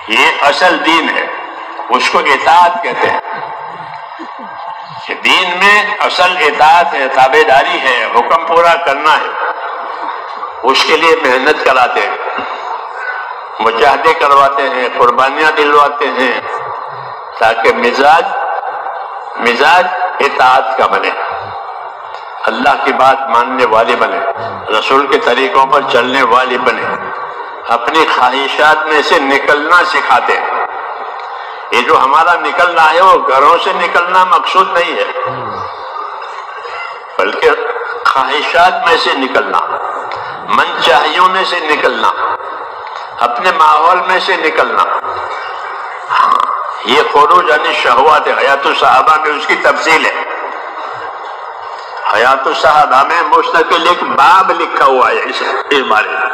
یہ اصل دین ہے، اس کو اطاعت کہتے ہیں۔ کہ دین میں اصل اطاعت ہے، تابع داری ہے، حکم پورا کرنا ہے۔ اس کے لیے محنت کراتے ہیں، مجاہدے کرواتے ہیں، قربانیاں دلواتے ہیں، تاکہ مزاج اطاعت کا بنے، اللہ کی بات ماننے والے بنے، رسول کے طریقوں پر چلنے والے بنے، اپنی خواہشات میں سے نکلنا سکھاتے ہیں۔ یہ جو ہمارا نکلنا ہے وہ گھروں سے نکلنا مقصود نہیں ہے، بلکہ خواہشات میں سے نکلنا، من چاہیوں میں سے نکلنا، اپنے ماحول میں سے نکلنا۔ یہ خروج عن الشہوات حیات الصحابہ میں اس کی تفصیل ہے۔ حیات الصحابہ میں مستقل ایک باب لکھا ہوا ہے اس بارے میں،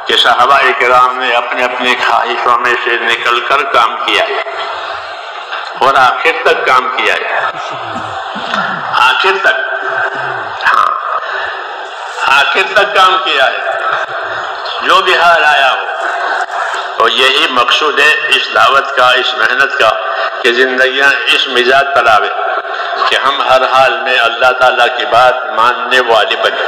کہ صحابہ کرام نے اپنے اپنی خواہشوں میں سے نکل کر کام کیا ہے، اور آخر تک کام کیا ہے، آخر تک، آخر تک کام کیا ہے، جو بھی حال آیا ہو۔ تو یہی مقصود ہے اس دعوت کا، اس محنت کا، کہ زندگیاں اس مزاج پر آوے کہ ہم ہر حال میں اللہ تعالیٰ کی بات ماننے والے بنے۔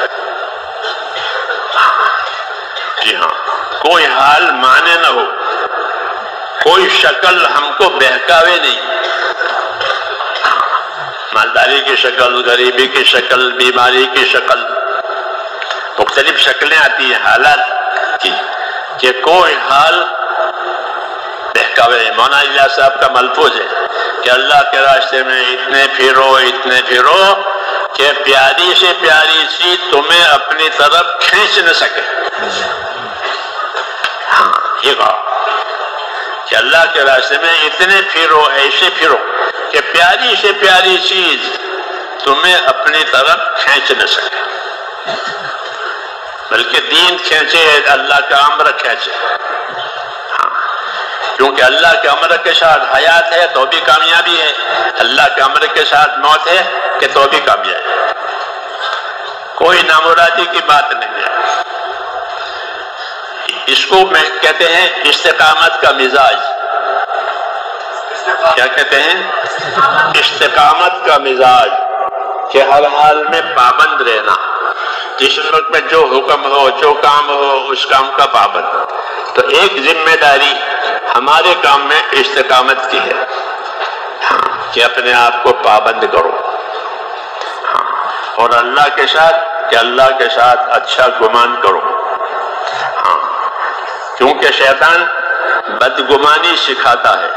جی ہاں، کوئی حال مانے نہ ہو، کوئی شکل ہم کو بہکاوے نہیں، مالداری کی شکل، غریبی کی شکل، بیماری کی شکل، مختلف شکلیں آتی ہیں حالات کی، کہ کوئی حال بہکاوے نہیں۔ مولانا الیاس صاحب کا ملفوظ ہے کہ اللہ کے راستے میں اتنے پھرو کہ پیاری سے پیاری چیز تمہیں اپنی طرف کھینچ نہ سکے۔ ہاں، یہ کہا کہ اللہ کے راستے میں اتنے پھرو، ایسے پھرو کہ پیاری سے پیاری چیز تمہیں اپنی طرف کھینچ نہ سکے، بلکہ دین کھینچے، اللہ کا امر کھینچے۔ کیونکہ اللہ کے امر کے ساتھ حیات ہے تو بھی کامیابی ہے، اللہ کے امر کے ساتھ موت ہے کہ تو بھی کامیابی ہے، کوئی نامرادی کی بات نہیں ہے۔ اس کو میں کہتے ہیں استقامت کا مزاج۔ کیا کہتے ہیں؟ استقامت کا مزاج، کہ ہر حال میں پابند رہنا، جس وقت میں جو حکم ہو، جو کام ہو، اس کام کا پابند۔ تو ایک ذمہ داری ہمارے کام میں استقامت کی ہے، کہ اپنے آپ کو پابند کرو، اور اللہ کے ساتھ، کہ اللہ کے ساتھ اچھا گمان کرو۔ کیونکہ شیطان بدگمانی سکھاتا ہے،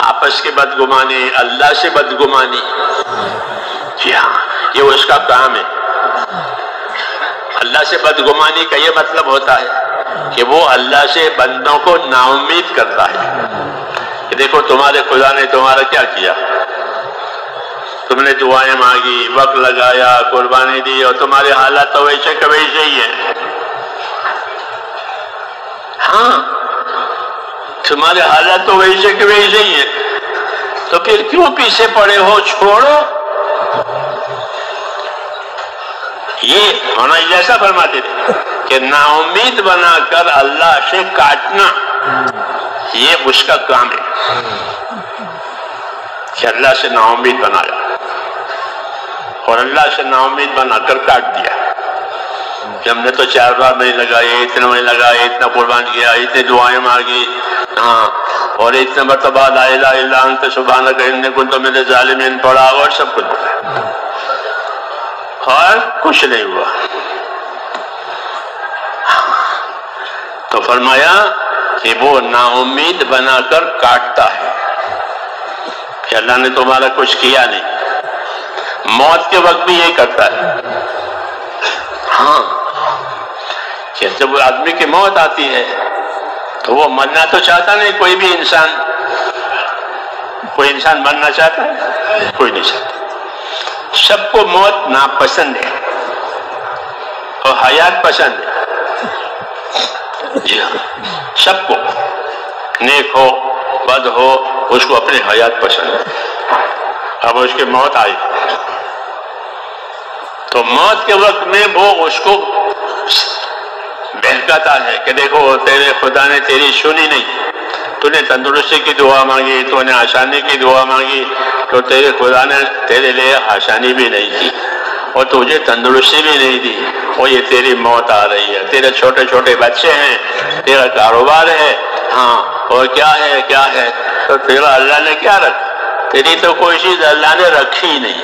آپس کی بدگمانی، اللہ سے بدگمانی۔ جی ہاں، یہ اس کا کام ہے۔ اللہ سے بدگمانی کا یہ مطلب ہوتا ہے کہ وہ اللہ سے بندوں کو نا امید کرتا ہے، کہ دیکھو تمہارے خدا نے تمہارا کیا کیا، تم نے دعائیں مانگی، وقت لگایا، قربانی دی، اور تمہارے حالات تو ویسے کہ ویسے ہی ہیں۔ ہاں، تمہارے حالات تو ویسے کہ ویسے ہی ہیں، تو پھر کیوں پیچھے پڑے ہو؟ چھوڑو۔ یہ ہونا ایسا فرماتے تھے کہ نا امید بنا کر اللہ سے کاٹنا، یہ اس کا کام ہے، کہ اللہ سے نا امید بنایا اور اللہ سے نا امید بنا کر کاٹ دیا کہ ہم نے تو 4 بار نہیں لگائے، اتنے نہیں لگائے، اتنا قربان کیا، اتنی دعائیں مانگی، ہاں، اور اتنے مرتبہ لا الہ الا انت سبحانک انی کنت من الظالمین پڑھا، اور سب کچھ پڑھا، اور کچھ نہیں ہوا۔ تو فرمایا کہ وہ نا امید بنا کر کاٹتا ہے، کہ اللہ نے تمہارا کچھ کیا نہیں۔ موت کے وقت بھی یہ کرتا ہے۔ ہاں، کہ جب آدمی کی موت آتی ہے تو وہ مرنا تو چاہتا نہیں، کوئی بھی انسان، کوئی انسان مرنا چاہتا ہے؟ کوئی نہیں چاہتا۔ سب کو موت ناپسند ہے اور حیات پسند ہے۔ جی ہاں، سب کو، نیک ہو بد ہو، اس کو اپنی حیات پسند ہے۔ اب اس کی موت آئی تو موت کے وقت میں وہ اس کو بہکاتا ہے کہ دیکھو تیرے خدا نے تیری سنی نہیں، تو نے تندرستی کی دعا مانگی، تو نے آسانی کی دعا مانگی، تو تیرے خدا نے تیرے لیے آسانی بھی نہیں کی اور تجھے تندرستی بھی نہیں دی، اور یہ تیری موت آ رہی ہے، تیرے چھوٹے چھوٹے بچے ہیں، تیرا کاروبار ہے، ہاں اور کیا ہے کیا ہے، تو تیرا اللہ نے کیا رکھا؟ تیری تو کوئی چیز اللہ نے رکھی ہی نہیں۔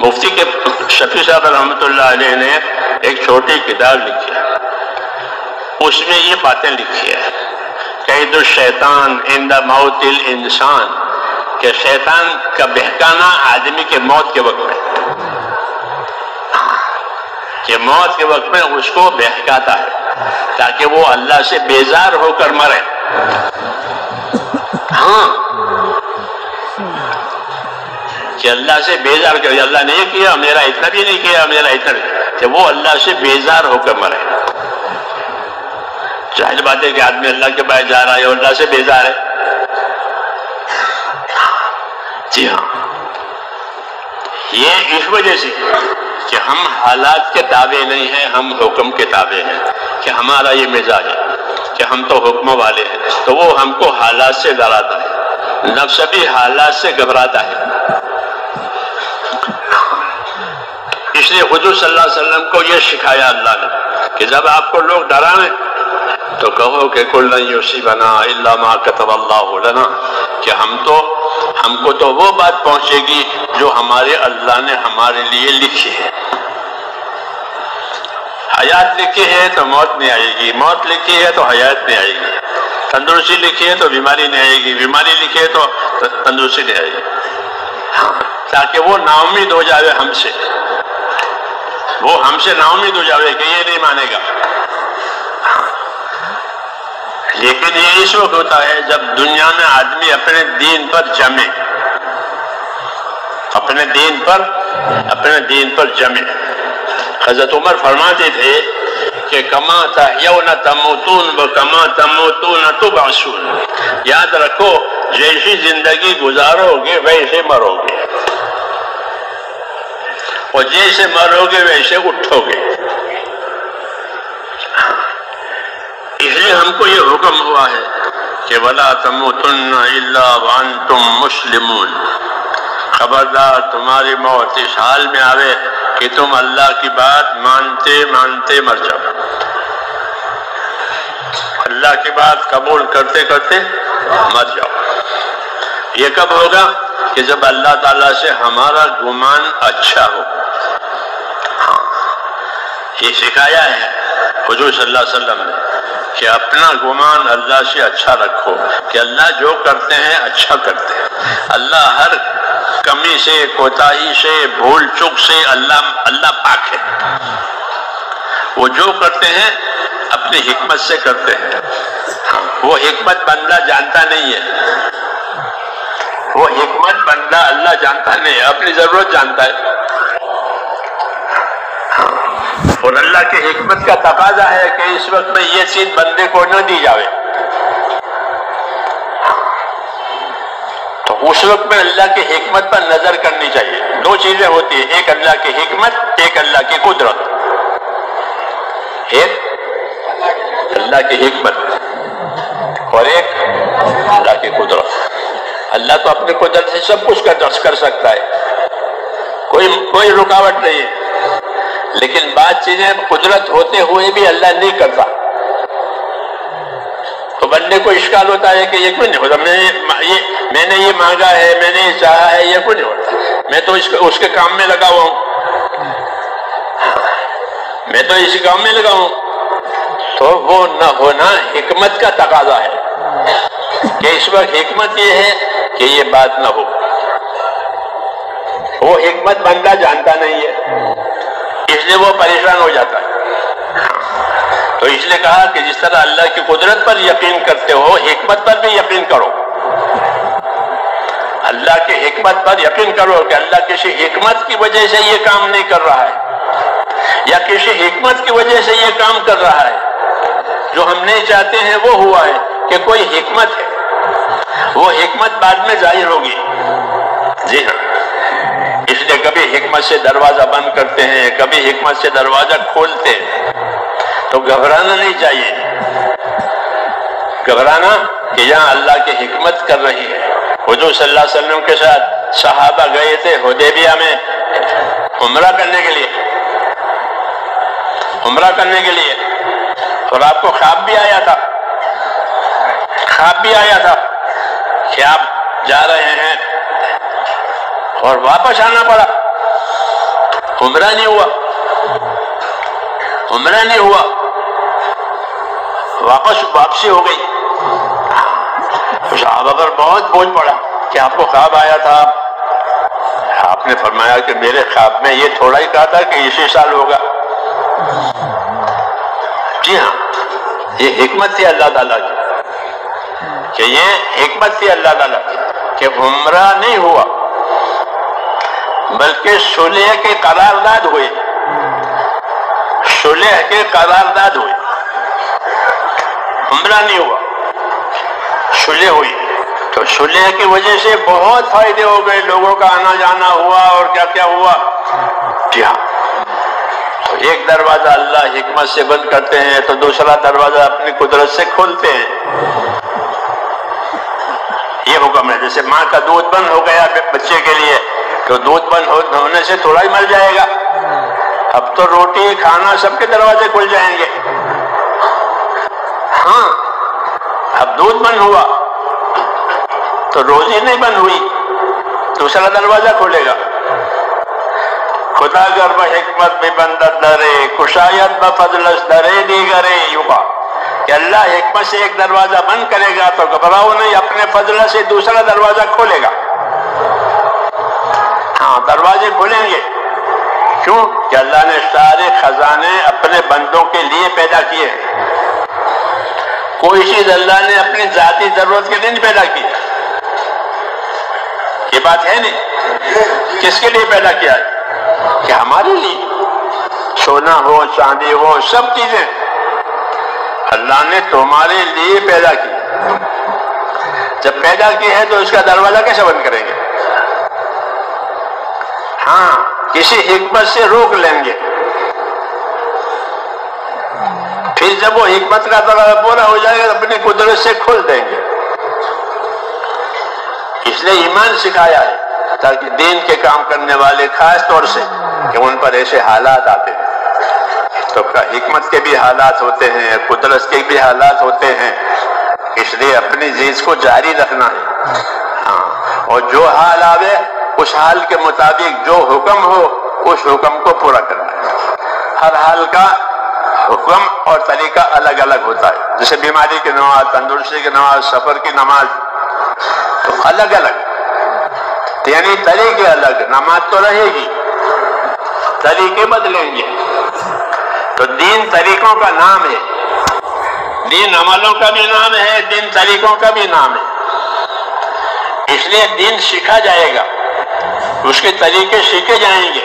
مفتی کے شفیع صاحب رحمۃ اللہ علیہ نے ایک چھوٹی کتاب لکھی ہے، اس میں یہ باتیں لکھی ہے، قید الشیطان عند موت الانسان، کہ شیطان کا بہکانا آدمی کے موت کے وقت میں، کہ موت کے وقت میں اس کو بہکاتا ہے تاکہ وہ اللہ سے بیزار ہو کر مرے۔ ہاں، کہ اللہ سے بیزار کر، اللہ نے یہ کیا میرا اتنا بھی نہیں کیا، میرا اتنا بھی، کہ وہ اللہ سے بیزار ہو کر مرے۔ ظاہر بات ہے کہ آدمی اللہ کے پاس جا رہا ہے اور اللہ سے بیزار ہے۔ جی ہاں، یہ اس وجہ سے کہ ہم حالات کے تابع نہیں ہیں، ہم حکم کے تابع ہیں، کہ ہمارا یہ مزاج ہے کہ ہم تو حکم والے ہیں، تو وہ ہم کو حالات سے ڈراتا ہے، نفس بھی حالات سے گھبراتا ہے۔ اس لیے حضور صلی اللہ علیہ وسلم کو یہ سکھایا اللہ نے کہ جب آپ کو لوگ ڈرائیں تو کہو کہ کل لن یصیبنا الا ما کتب اللہ لنا، کہ ہم کو تو وہ بات پہنچے گی جو ہمارے اللہ نے ہمارے لیے لکھی ہے۔ حیات لکھی ہے تو موت نہیں آئے گی، موت لکھی ہے تو حیات نہیں آئے گی، تندرستی لکھی ہے تو بیماری نہیں آئے گی، بیماری لکھی ہے تو تندرستی نہیں آئے گی، تاکہ وہ نا امید ہو جائے ہم سے، وہ ہم سے نا امید ہو جائے کہ یہ نہیں مانے گا۔ لیکن یہ اس وقت ہوتا ہے جب دنیا میں آدمی اپنے دین پر جمے، اپنے دین پر جمے۔ حضرت عمر فرماتے تھے کہ کما تحیون تموتون و کما تموتون تبعثون، یاد رکھو جیسی زندگی گزارو گے ویسے مرو گے، اور جیسے مرو گے ویسے اٹھو گے۔ اس لیے ہم کو یہ حکم ہوا ہے کہ وَلَا تَمُوتُنَّ إِلَّا وَأَنْتُمْ مُسْلِمُونَ، خبردار تمہاری موت اس حال میں آوے کہ تم اللہ کی بات مانتے مانتے مر جاؤ، اللہ کی بات قبول کرتے کرتے مر جاؤ۔ یہ کب ہوگا؟ کہ جب اللہ تعالیٰ سے ہمارا گمان اچھا ہو۔ ہاں، یہ سکھایا ہے حضور صلی اللہ علیہ وسلم نے کہ اپنا گمان اللہ سے اچھا رکھو، کہ اللہ جو کرتے ہیں اچھا کرتے ہیں، اللہ ہر کمی سے، کوتاہی سے، بھول چک سے اللہ پاک ہے، وہ جو کرتے ہیں اپنی حکمت سے کرتے ہیں۔ وہ حکمت بندہ جانتا نہیں ہے، وہ حکمت بندہ اللہ جانتا نہیں ہے، اپنی ضرورت جانتا ہے، اور اللہ کی حکمت کا تقاضا ہے کہ اس وقت میں یہ چیز بندے کو نہ دی جاوے، تو اس وقت میں اللہ کی حکمت پر نظر کرنی چاہیے۔ دو چیزیں ہوتی ہیں، ایک اللہ کی حکمت، ایک اللہ کی قدرت۔ ایک اللہ کی حکمت اور ایک اللہ کی قدرت۔ اللہ تو اپنی قدرت سے سب کچھ کر سکتا ہے، کوئی رکاوٹ نہیں ہے، لیکن بعض چیزیں قدرت ہوتے ہوئے بھی اللہ نہیں کرتا، تو بندے کو اشکال ہوتا ہے کہ یہ کیوں نہیں ہوتا، میں نے یہ مانگا ہے، میں نے یہ چاہا ہے، یہ کیوں نہیں ہوتا، میں تو اس کے کام میں لگا ہوا ہوں، میں تو اسی کام میں لگا ہوں۔ تو وہ نہ ہونا حکمت کا تقاضا ہے کہ اس وقت حکمت یہ ہے کہ یہ بات نہ ہو، وہ حکمت بندہ جانتا نہیں ہے، اس لیے وہ پریشان ہو جاتا ہے۔ تو اس لیے کہا کہ جس طرح اللہ کی قدرت پر یقین کرتے ہو، حکمت پر بھی یقین کرو. اللہ کی حکمت پر یقین کرو کہ اللہ کسی حکمت کی وجہ سے یہ کام نہیں کر رہا ہے، یا کسی حکمت کی وجہ سے یہ کام کر رہا ہے. جو ہم نہیں چاہتے ہیں وہ ہوا ہے کہ کوئی حکمت ہے، وہ حکمت بعد میں ظاہر ہوگی. جی ہاں، اس لیے کبھی حکمت سے دروازہ بند کرتے ہیں، کبھی حکمت سے دروازہ کھولتے ہیں، تو گھبرانا نہیں چاہیے. گھبرانا کہ یہاں اللہ کی حکمت کر رہی ہے. حضور صلی اللہ علیہ وسلم کے ساتھ صحابہ گئے تھے حدیبیہ میں عمرہ کرنے کے لیے، عمرہ کرنے کے لیے، اور آپ کو خواب بھی آیا تھا، خواب بھی آیا تھا کہ آپ جا رہے ہیں اور واپس آنا پڑا. عمرہ نہیں ہوا، عمرہ نہیں ہوا، واپسی ہو گئی. صحابہ پر بہت بوجھ پڑا کہ آپ کو خواب آیا تھا. آپ نے فرمایا کہ میرے خواب میں یہ تھوڑا ہی کہا تھا کہ اسی سال ہوگا. جی ہاں، یہ حکمت تھی اللہ تعالیٰ کی، کہ یہ حکمت تھی اللہ تعالیٰ کی کہ عمرہ نہیں ہوا بلکہ صلح کے قرارداد ہوئے، صلح کے قرارداد ہوئے. عمرہ نہیں ہوا، صلح ہوئی. تو صلح کی وجہ سے بہت فائدے ہو گئے، لوگوں کا آنا جانا ہوا اور کیا کیا ہوا. جی ہاں، تو ایک دروازہ اللہ حکمت سے بند کرتے ہیں تو دوسرا دروازہ اپنی قدرت سے کھولتے ہیں. یہ حکم ہے. جیسے ماں کا دودھ بند ہو گیا بچے کے لیے، تو دودھ بند ہونے سے تھوڑا ہی مر جائے گا. اب تو روٹی کھانا سب کے دروازے کھل جائیں گے. ہاں، اب دودھ بند ہوا تو روزی نہیں بند ہوئی، دوسرا دروازہ کھولے گا. خدا گر بحکمت بھی بندت درے، کشایت بفضلش درے دیگرے. یوگا کہ اللہ حکمت سے ایک دروازہ بند کرے گا تو گھبراؤ نہیں، اپنے فضل سے دوسرا دروازہ کھولے گا. ہاں، دروازے کھولیں گے. کیوں؟ کہ اللہ نے سارے خزانے اپنے بندوں کے لیے پیدا کیے. کوئی چیز اللہ نے اپنی ذاتی ضرورت کے لیے نہیں پیدا کی. یہ بات ہے نہیں. کس کے لیے پیدا کیا ہے؟ کہ ہمارے لیے. سونا ہو، چاندی ہو، سب چیزیں اللہ نے تمہارے لیے پیدا کی. جب پیدا کی ہے تو اس کا دروازہ کیسے بند کریں گے؟ ہاں، کسی حکمت سے روک لیں گے. پھر جب وہ حکمت کا دروازہ پورا ہو جائے گا تو اپنی قدرت سے کھول دیں گے. اس لیے ایمان سکھایا ہے تاکہ دین کے کام کرنے والے خاص طور سے کہ ان پر ایسے حالات آتے ہیں. تو حکمت کے بھی حالات ہوتے ہیں، قدرت کے بھی حالات ہوتے ہیں. اس لیے اپنی چیز کو جاری رکھنا ہے. ہاں، اور جو حال آوے اس حال کے مطابق جو حکم ہو اس حکم کو پورا کرنا ہے. ہر حال کا حکم اور طریقہ الگ الگ ہوتا ہے. جیسے بیماری کی نماز، تندرستی کی نماز، سفر کی نماز، تو الگ الگ، یعنی طریقے الگ. نماز تو رہے گی، طریقے بدلیں گے. تو دین طریقوں کا نام ہے، دین عملوں کا بھی نام ہے، دین طریقوں کا بھی نام ہے. اس لیے دین سیکھا جائے گا، اس کے طریقے سیکھے جائیں گے.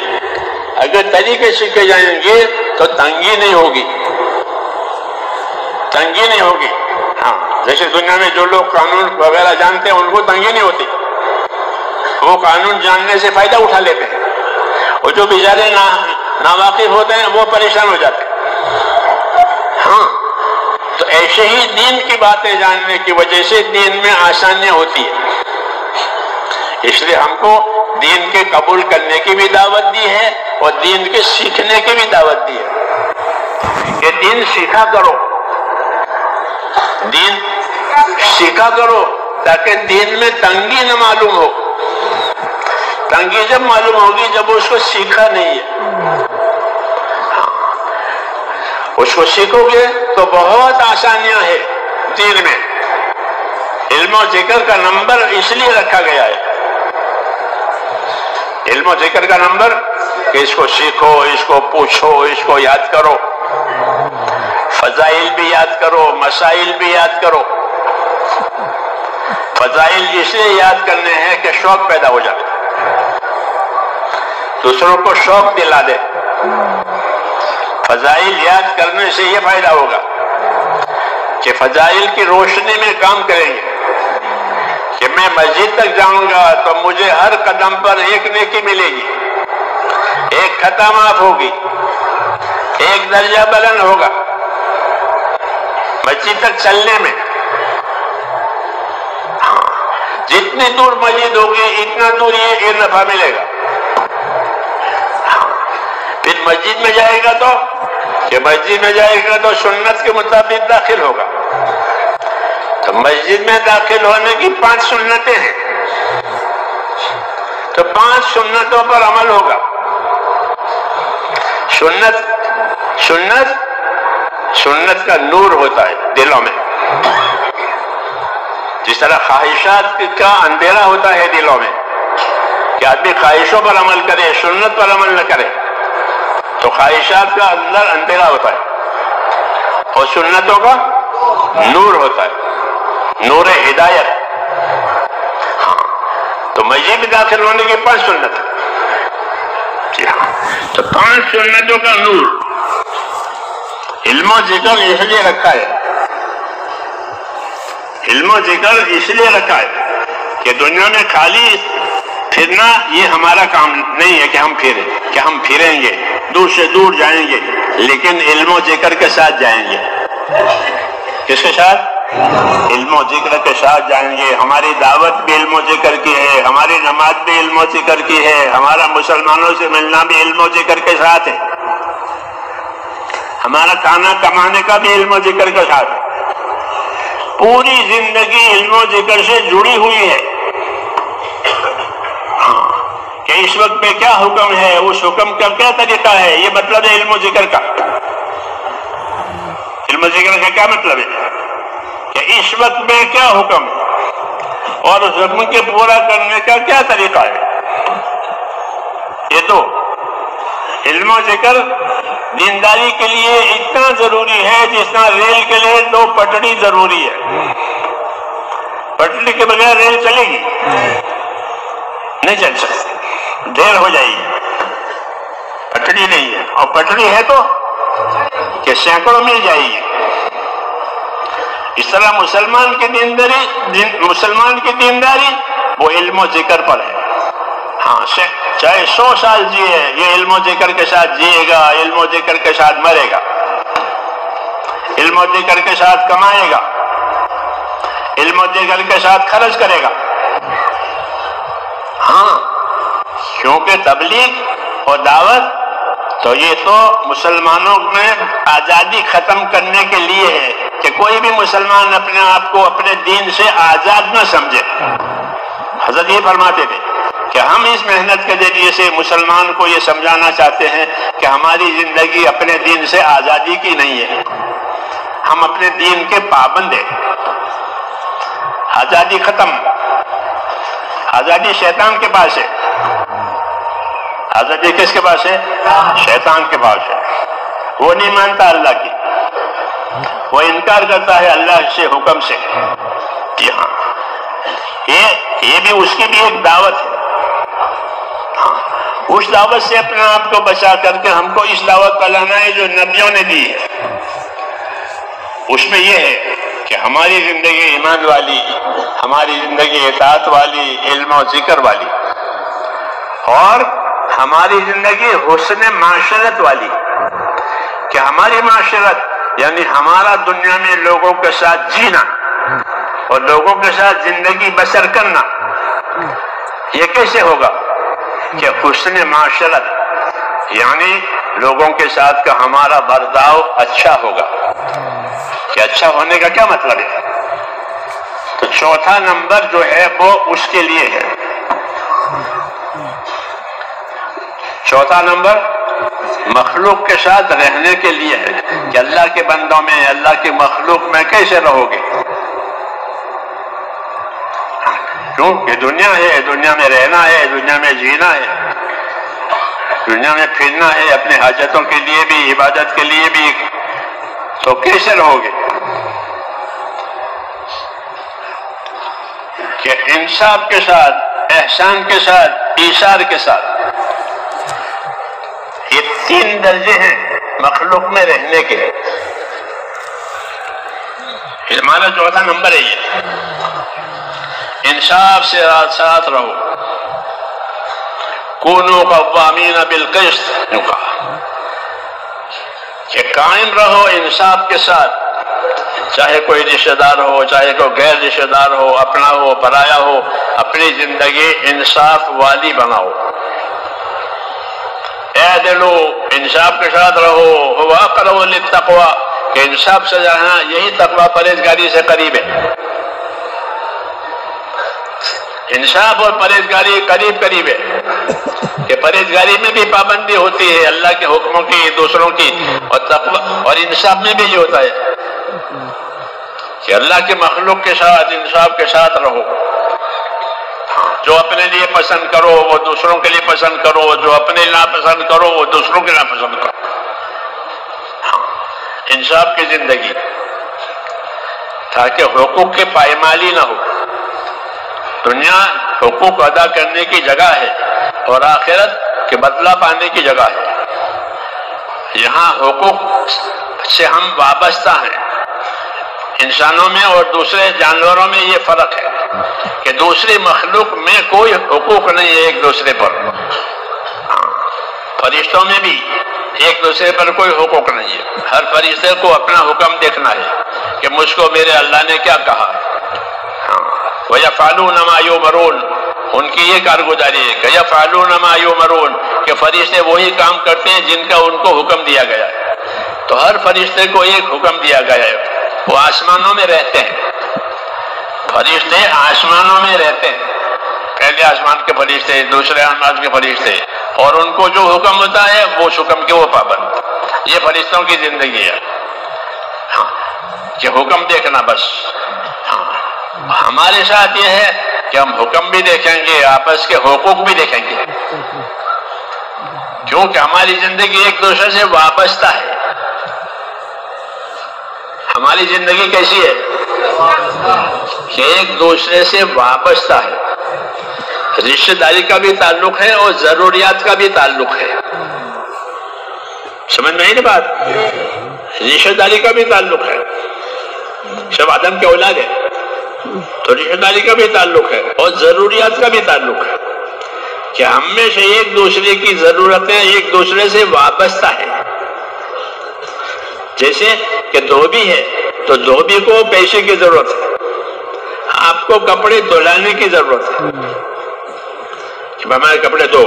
اگر طریقے سیکھے جائیں گے تو تنگی نہیں ہوگی، تنگی نہیں ہوگی. ہاں، جیسے دنیا میں جو لوگ قانون وغیرہ جانتے ہیں ان کو تنگی نہیں ہوتی، وہ قانون جاننے سے فائدہ اٹھا لیتے ہیں. اور جو بیچارے ناواقف ہوتے ہیں وہ پریشان ہو جاتے ہیں. ہاں، تو ایسے ہی دین کی باتیں جاننے کی وجہ سے دین میں آسانیاں ہوتی ہیں. اس لیے ہم کو دین کے قبول کرنے کی بھی دعوت دی ہے اور دین کے سیکھنے کی بھی دعوت دی ہے کہ دین سیکھا کرو، دین سیکھا کرو تاکہ دین میں تنگی نہ معلوم ہو. تنگی جب معلوم ہوگی جب اس کو سیکھا نہیں ہے. اس کو سیکھو گے تو بہت آسانیاں ہیں دین میں. علم و ذکر کا نمبر اس لیے رکھا گیا ہے، علم و ذکر کا نمبر کہ اس کو سیکھو، اس کو پوچھو، اس کو یاد کرو. فضائل بھی یاد کرو، مسائل بھی یاد کرو۔ فضائل اس لیے یاد کرنے ہیں کہ شوق پیدا ہو جائے، دوسروں کو شوق دلا دے۔ فضائل یاد کرنے سے یہ فائدہ ہوگا کہ فضائل کی روشنی میں کام کریں گے کہ میں مسجد تک جاؤں گا تو مجھے ہر قدم پر ایک نیکی ملے گی، ایک خطا معاف ہوگی، ایک درجہ بلند ہوگا مسجد تک چلنے میں۔ جتنی دور مسجد ہوگی اتنا دور یہ نفع ملے گا۔ پھر مسجد میں جائے گا تو سنت کے مطابق داخل ہوگا۔ تو مسجد میں داخل ہونے کی 5 سنتیں ہیں، تو 5 سنتوں پر عمل ہوگا۔ سنت کا نور ہوتا ہے دلوں میں، جس طرح خواہشات کا اندھیرا ہوتا ہے دلوں میں کہ آدمی خواہشوں پر عمل کرے، سنت پر عمل نہ کرے تو خواہشات کا اندر اندھیرا ہوتا ہے، اور سنتوں کا نور ہوتا ہے، نور ہدایت۔ ہاں، تو مسجد میں داخل ہونے کی 5 سنت ہے۔ جی ہاں، تو 5 سنتوں کا نور علم و ذکر اس لیے رکھا ہے، علم و ذکر اس لیے رکھا ہے کہ دنیا میں خالی پھرنا یہ ہمارا کام نہیں ہے کہ ہم پھریں گے، دور سے دور جائیں گے، لیکن علم و ذکر کے ساتھ جائیں گے۔ کس کے ساتھ؟ علم و ذکر کے ساتھ جائیں گے۔ ہماری دعوت بھی علم و ذکر کی ہے، ہماری نماز بھی علم و ذکر کی ہے، ہمارا مسلمانوں سے ملنا بھی علم و ذکر کے ساتھ ہے، ہمارا کھانا کمانے کا بھی علم و ذکر کے ساتھ ہے۔ پوری زندگی علم و ذکر سے جڑی ہوئی ہے کہ اس وقت میں کیا حکم ہے، اس حکم کا کیا طریقہ ہے، یہ مطلب ہے علم و ذکر کا۔ علم و ذکر کا کیا مطلب ہے کہ اس وقت میں کیا حکم ہے اور اس حکم کے پورا کرنے کا کیا طریقہ ہے۔ یہ تو علم و ذکر دینداری کے لیے اتنا ضروری ہے جس طرح ریل کے لیے 2 پٹڑی ضروری ہے۔ پٹڑی کے بغیر ریل چلے گی؟ نہیں چل سکتی، دیر ہو جائے گی، پٹڑی نہیں ہے، اور پٹڑی ہے تو کہ سینکڑوں مل جائے گی۔ اس طرح مسلمان کی دینداری وہ علم و ذکر پر ہے۔ ہاں، چاہے 100 سال جیے، یہ علم و ذکر کے ساتھ جیے گا، علم و ذکر کے ساتھ مرے گا، علم و ذکر کے ساتھ کمائے گا، علم و ذکر کے ساتھ خرچ کرے گا۔ ہاں، کیونکہ تبلیغ اور دعوت تو یہ تو مسلمانوں میں آزادی ختم کرنے کے لیے ہے کہ کوئی بھی مسلمان اپنے آپ کو اپنے دین سے آزاد نہ سمجھے۔ حضرت یہ فرماتے تھے کہ ہم اس محنت کے ذریعے سے مسلمان کو یہ سمجھانا چاہتے ہیں کہ ہماری زندگی اپنے دین سے آزادی کی نہیں ہے، ہم اپنے دین کے پابند ہیں۔ آزادی ختم، آزادی شیطان کے پاس ہے۔ آزادی کس کے پاس ہے؟ شیطان کے پاس ہے۔ وہ نہیں مانتا اللہ کی، وہ انکار کرتا ہے اللہ سے حکم سے۔ جی ہاں، یہ بھی اس کی بھی ایک دعوت ہے۔ اس دعوت سے اپنے آپ کو بچا کر کے ہم کو اس دعوت پر لانا ہے جو نبیوں نے دی ہے۔ اس میں یہ ہے کہ ہماری زندگی ایمان والی، ہماری زندگی اطاعت والی، علم و ذکر والی، اور ہماری زندگی حسن معاشرت والی، کہ ہماری معاشرت یعنی ہمارا دنیا میں لوگوں کے ساتھ جینا اور لوگوں کے ساتھ زندگی بسر کرنا۔ یہ کیسے ہوگا کہ حسن معاشرت یعنی لوگوں کے ساتھ کا ہمارا برتاؤ اچھا ہوگا۔ کہ اچھا ہونے کا کیا مطلب ہے؟ تو چوتھا نمبر جو ہے وہ اس کے لیے ہے۔ چوتھا نمبر مخلوق کے ساتھ رہنے کے لیے ہے کہ اللہ کے بندوں میں، اللہ کی مخلوق میں کیسے رہو گے؟ کیوں کہ دنیا ہے، دنیا میں رہنا ہے، دنیا میں جینا ہے، دنیا میں پھرنا ہے، اپنے حاجتوں کے لیے بھی، عبادت کے لیے بھی۔ تو کیسے رہو گے؟ کہ انصاف کے ساتھ، احسان کے ساتھ، ایثار کے ساتھ۔ یہ 3 درجے ہیں مخلوق میں رہنے کے۔ ہمارا چوتھا نمبر ہے یہ، انصاف سے ساتھ رہو۔ کونوا قوامین بالقسط، یوں کہا کہ قائم رہو انصاف کے ساتھ، چاہے کوئی رشتہ دار ہو، چاہے کوئی غیر رشتہ دار ہو، اپنا ہو پرایا ہو، اپنی زندگی انصاف والی بناؤ۔ اعدلو، انصاف کے ساتھ رہو، هو اقرب للتقوی، کہ انصاف سے رہنا یہی تقوی پرہیزگاری سے قریب ہے۔ انصاف اور پرہیزگاری قریب قریب ہے، کہ پرہیزگاری میں بھی پابندی ہوتی ہے اللہ کے حکموں کی، دوسروں کی، اور تقوی اور انصاف میں بھی یہ ہوتا ہے کہ اللہ کے مخلوق کے ساتھ انصاف کے ساتھ رہو۔ جو اپنے لیے پسند کرو وہ دوسروں کے لیے پسند کرو، جو اپنے ناپسند کرو وہ دوسروں کے ناپسند کرو۔ انصاف کی زندگی، تاکہ حقوق کی پائمالی نہ ہو۔ دنیا حقوق ادا کرنے کی جگہ ہے اور آخرت کے بدلہ پانے کی جگہ ہے۔ یہاں حقوق سے ہم وابستہ ہیں۔ انسانوں میں اور دوسرے جانوروں میں یہ فرق ہے کہ دوسری مخلوق میں کوئی حقوق نہیں ہے ایک دوسرے پر۔ فرشتوں میں بھی ایک دوسرے پر کوئی حقوق نہیں ہے۔ ہر فرشتے کو اپنا حکم دیکھنا ہے کہ مجھ کو میرے اللہ نے کیا کہا۔ وَيَفْعَلُونَ مَا يُؤْمَرُونَ، ان کی یہ کارگزاری ہے کہ يَفْعَلُونَ مَا يُؤْمَرُونَ، کہ فرشتے وہی کام کرتے ہیں جن کا ان کو حکم دیا گیا ہے۔ تو ہر فرشتے کو ایک حکم دیا گیا ہے، وہ آسمانوں میں رہتے ہیں۔ فرشتے آسمانوں میں رہتے ہیں، پہلے آسمان کے فرشتے، دوسرے آسمان کے فرشتے، اور ان کو جو حکم ہوتا ہے وہ حکم کے وہ پابند۔ یہ فرشتوں کی زندگی ہے، کہ حکم دیکھنا بس۔ ہمارے ساتھ یہ ہے کہ ہم حکم بھی دیکھیں گے، آپس کے حقوق بھی دیکھیں گے، کیونکہ ہماری زندگی ایک دوسرے سے وابستہ ہے۔ ہماری زندگی کیسی ہے کہ ایک دوسرے سے وابستہ ہے۔ رشتہ داری کا بھی تعلق ہے اور ضروریات کا بھی تعلق ہے۔ سمجھ میں نہیں بات؟ رشتہ داری کا بھی تعلق ہے، سب آدم کے اولاد ہے تو رشتہ داری کا بھی تعلق ہے، اور ضروریات کا بھی تعلق ہے کہ ہم میں سے ایک دوسرے کی ضرورتیں ایک دوسرے سے وابستہ ہیں۔ جیسے کہ دھوبی ہے تو دھوبی کو پیسے کی ضرورت ہے، آپ کو کپڑے دھلانے کی ضرورت ہے کہ ہمارے کپڑے دھو،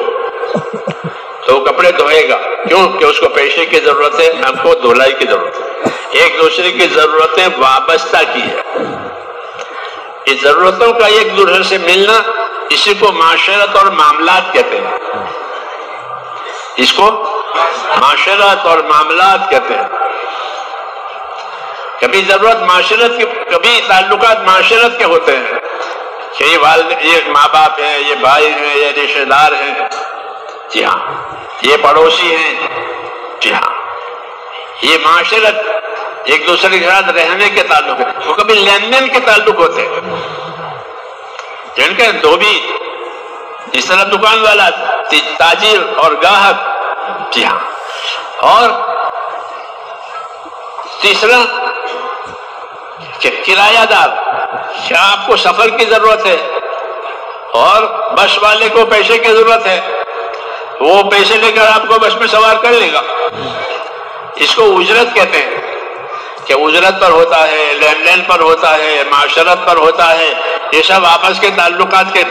تو وہ کپڑے دھوئے گا، کیوں کہ اس کو پیسے کی ضرورت ہے، ہم کو دھلائی کی ضرورت ہے۔ ایک دوسرے کی ضرورتیں وابستہ کی ہے۔ اس ضرورتوں کا ایک دوسرے سے ملنا، اسی کو معاشرت اور معاملات کہتے ہیں۔ اس کو معاشرت اور معاملات کہتے ہیں۔ کبھی ضرورت معاشرت کی، کبھی تعلقات معاشرت کے ہوتے ہیں کہ یہ والد، یہ ماں باپ ہیں، یہ بھائی ہیں، یہ رشتہ دار ہیں، جی ہاں، یہ پڑوسی ہیں، جی ہاں، یہ معاشرت ایک دوسرے کے ساتھ رہنے کے تعلق ہے۔ وہ کبھی لین دین کے تعلق ہوتے ہیں، جن کے دھوبی، اس طرح دکان والا، تاجر اور گاہک، جی ہاں، اور تیسرا کہ کرایہ دار، کیا آپ کو سفر کی ضرورت ہے اور بس والے کو پیسے کی ضرورت ہے، وہ پیسے لے کر آپ کو بس میں سوار کر لے گا۔ اس کو اجرت کہتے ہیں کہ اجرت پر ہوتا ہے، لین دین پر ہوتا ہے، معاشرت پر ہوتا ہے، یہ سب آپس کے تعلقات کے۔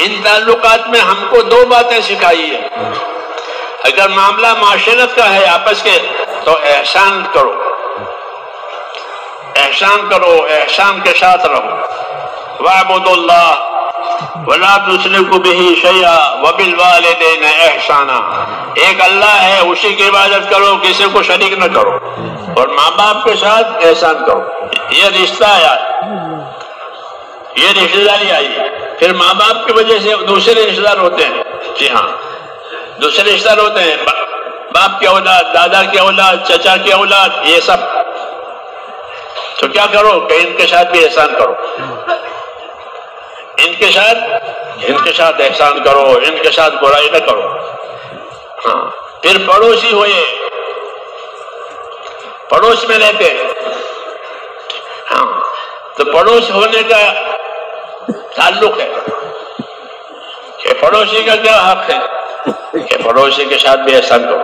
ان تعلقات میں ہم کو 2 باتیں سکھائی ہے۔ اگر معاملہ معاشرت کا ہے آپس کے، تو احسان کرو، احسان کرو، احسان کے ساتھ رہو۔ وَاعْبُدُوا اللَّهَ وَلَا تُشْرِكُوا بِهِ شَيْئًا وَبِالْوَالِدَيْنِ إِحْسَانًا، ایک اللہ ہے، اسی کی عبادت کرو، کسی کو شریک نہ کرو، اور ماں باپ کے ساتھ احسان کرو۔ یہ رشتہ آیا، یہ رشتہ داری آئی۔ پھر ماں باپ کی وجہ سے دوسرے رشتہ دار ہوتے ہیں، جی ہاں، دوسرے رشتہ دار ہوتے ہیں، باپ کی اولاد، دادا کی اولاد، چچا کی اولاد، یہ سب تو کیا کرو کہ ان کے ساتھ بھی احسان کرو، ان کے ساتھ احسان کرو، ان کے ساتھ برائی نہ کرو۔ ہاں پھر پڑوسی ہوئے، پڑوس میں رہتے ہیں، ہاں تو پڑوس ہونے کا تعلق ہے کہ پڑوسی کا کیا حق ہے کہ پڑوسی کے ساتھ بھی احسان کرو،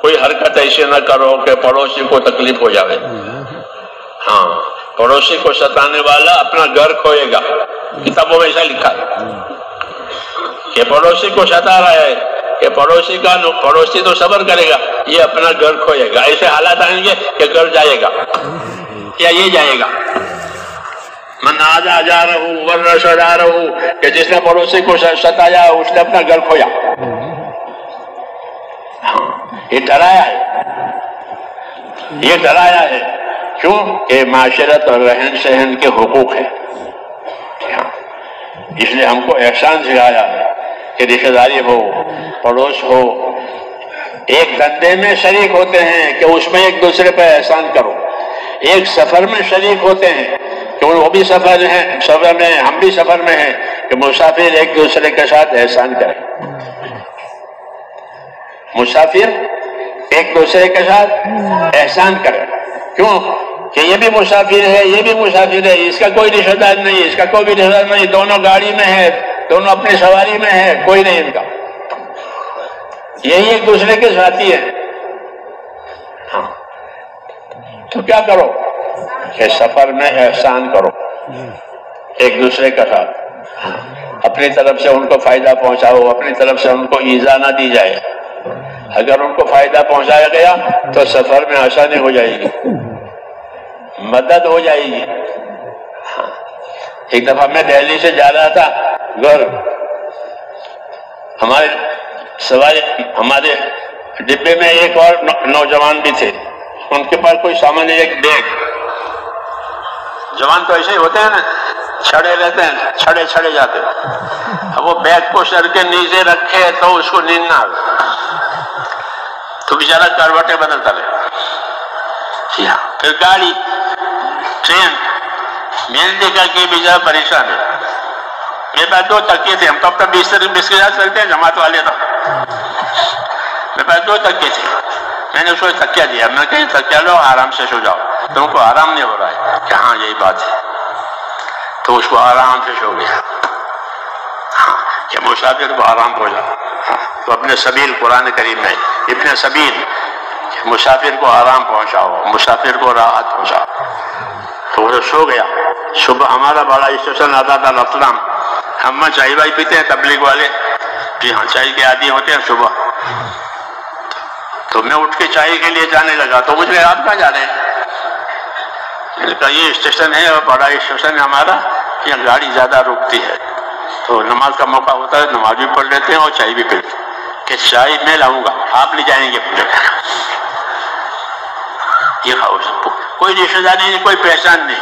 کوئی حرکت ایسی نہ کرو کہ پڑوسی کو تکلیف ہو جائے۔ ہاں پڑوسی کو ستانے والا اپنا گھر کھوئے گا، کتابوں میں ایسا لکھا ہے کہ پڑوسی کو ستا رہا ہے کہ پڑوسی تو صبر کرے گا، یہ اپنا گھر کھوئے گا۔ ایسے حالات آئیں گے کہ گھر جائے گا یا یہ جائے گا۔ من آجا جا رہو ورش جا رہو کہ جس نے پڑوسی کو ستایا اس نے اپنا گھر کھویا۔ یہ ڈرایا ہے، یہ ڈرایا ہے، کیوں کہ معاشرت اور رہن سہن کے حقوق ہیں، اس لیے ہم کو احسان سکھایا ہے کہ رشتہ داری ہو، پڑوس ہو، ایک دھندے میں شریک ہوتے ہیں کہ اس میں ایک دوسرے پہ احسان کرو، ایک سفر میں شریک ہوتے ہیں کہ وہ بھی سفر میں ہم بھی سفر میں ہیں کہ مسافر ایک دوسرے کے ساتھ احسان کریں، مسافر ایک دوسرے کے ساتھ احسان کریں، کیوں کہ یہ بھی مسافر ہے، یہ بھی مسافر ہے، اس کا کوئی رشتہ دار نہیں، اس کا کوئی بھی رشتہ دار نہیں، دونوں گاڑی میں ہے، دونوں اپنی سواری میں ہے، کوئی نہیں ان کا، یہی ایک دوسرے کے ساتھی ہیں۔ ہاں تو کیا کرو کہ سفر میں احسان کرو ایک دوسرے کے ساتھ، اپنی طرف سے ان کو فائدہ پہنچاؤ، اپنی طرف سے ان کو ایذا نہ دی جائے، اگر ان کو فائدہ پہنچایا گیا تو سفر میں آسانی ہو جائے گی، مدد ہو جائے گی۔ ایک دفعہ میں دہلی سے جا رہا تھا گھر، ہمارے ڈبے میں ایک اور نوجوان بھی تھے، ان کے پاس کوئی سامان، ایک بیگ، جوان تو ایسے ہی ہوتے ہیں نا، چھڑے رہتے ہیں، چھڑے جاتے ہیں، اب وہ بیگ کو سر کے نیچے رکھے تو اس کو نیند نہ آئے تو بیچارہ کروٹیں بدلتا رہے، پھر گاڑی، ٹرین، میل دیکھا کہ بیچارہ پریشان ہے، میرے پاس 2 تکیے تھے، ہم تو اب تک بستر چلتے ہیں جماعت والے تو، میرے پاس 2 تکیے تھے، میں نے اس کو تکیہ دیا، میں نے کہا تکیہ لو آرام سے سو جاؤ، تم کو آرام نہیں ہو رہا ہے کہ ہاں یہی بات ہے، تو اس کو آرام سے سو گیا کہ مسافر کو آرام پہنچا، تو اپنے سبیل قرآن کریم میں ابن سبیل مسافر کو آرام پہنچاؤ، مسافر کو راحت پہنچاؤ، تو وہ سو گیا۔ صبح ہمارا بڑا اسٹیشن آتا تھا رتلام، ہم چائے وائی پیتے ہیں تبلیغ والے، جی ہاں چائے کے عادی ہوتے ہیں صبح، تو میں اٹھ کے چائے کے لیے جانے لگا تو مجھے آپ کہاں جا رہے ہیں؟ میں نے کہا یہ اسٹیشن ہے اور بڑا اسٹیشن ہے ہمارا، یہاں گاڑی زیادہ رکتی ہے، تو نماز کا موقع ہوتا ہے نماز بھی پڑھ لیتے ہیں اور چائے بھی پیتے ہیں، کہ چائے میں لاؤں گا آپ لے جائیں گے مجھے، یہ کھاؤ، کوئی رشتہ دار نہیں، کوئی پہچان نہیں،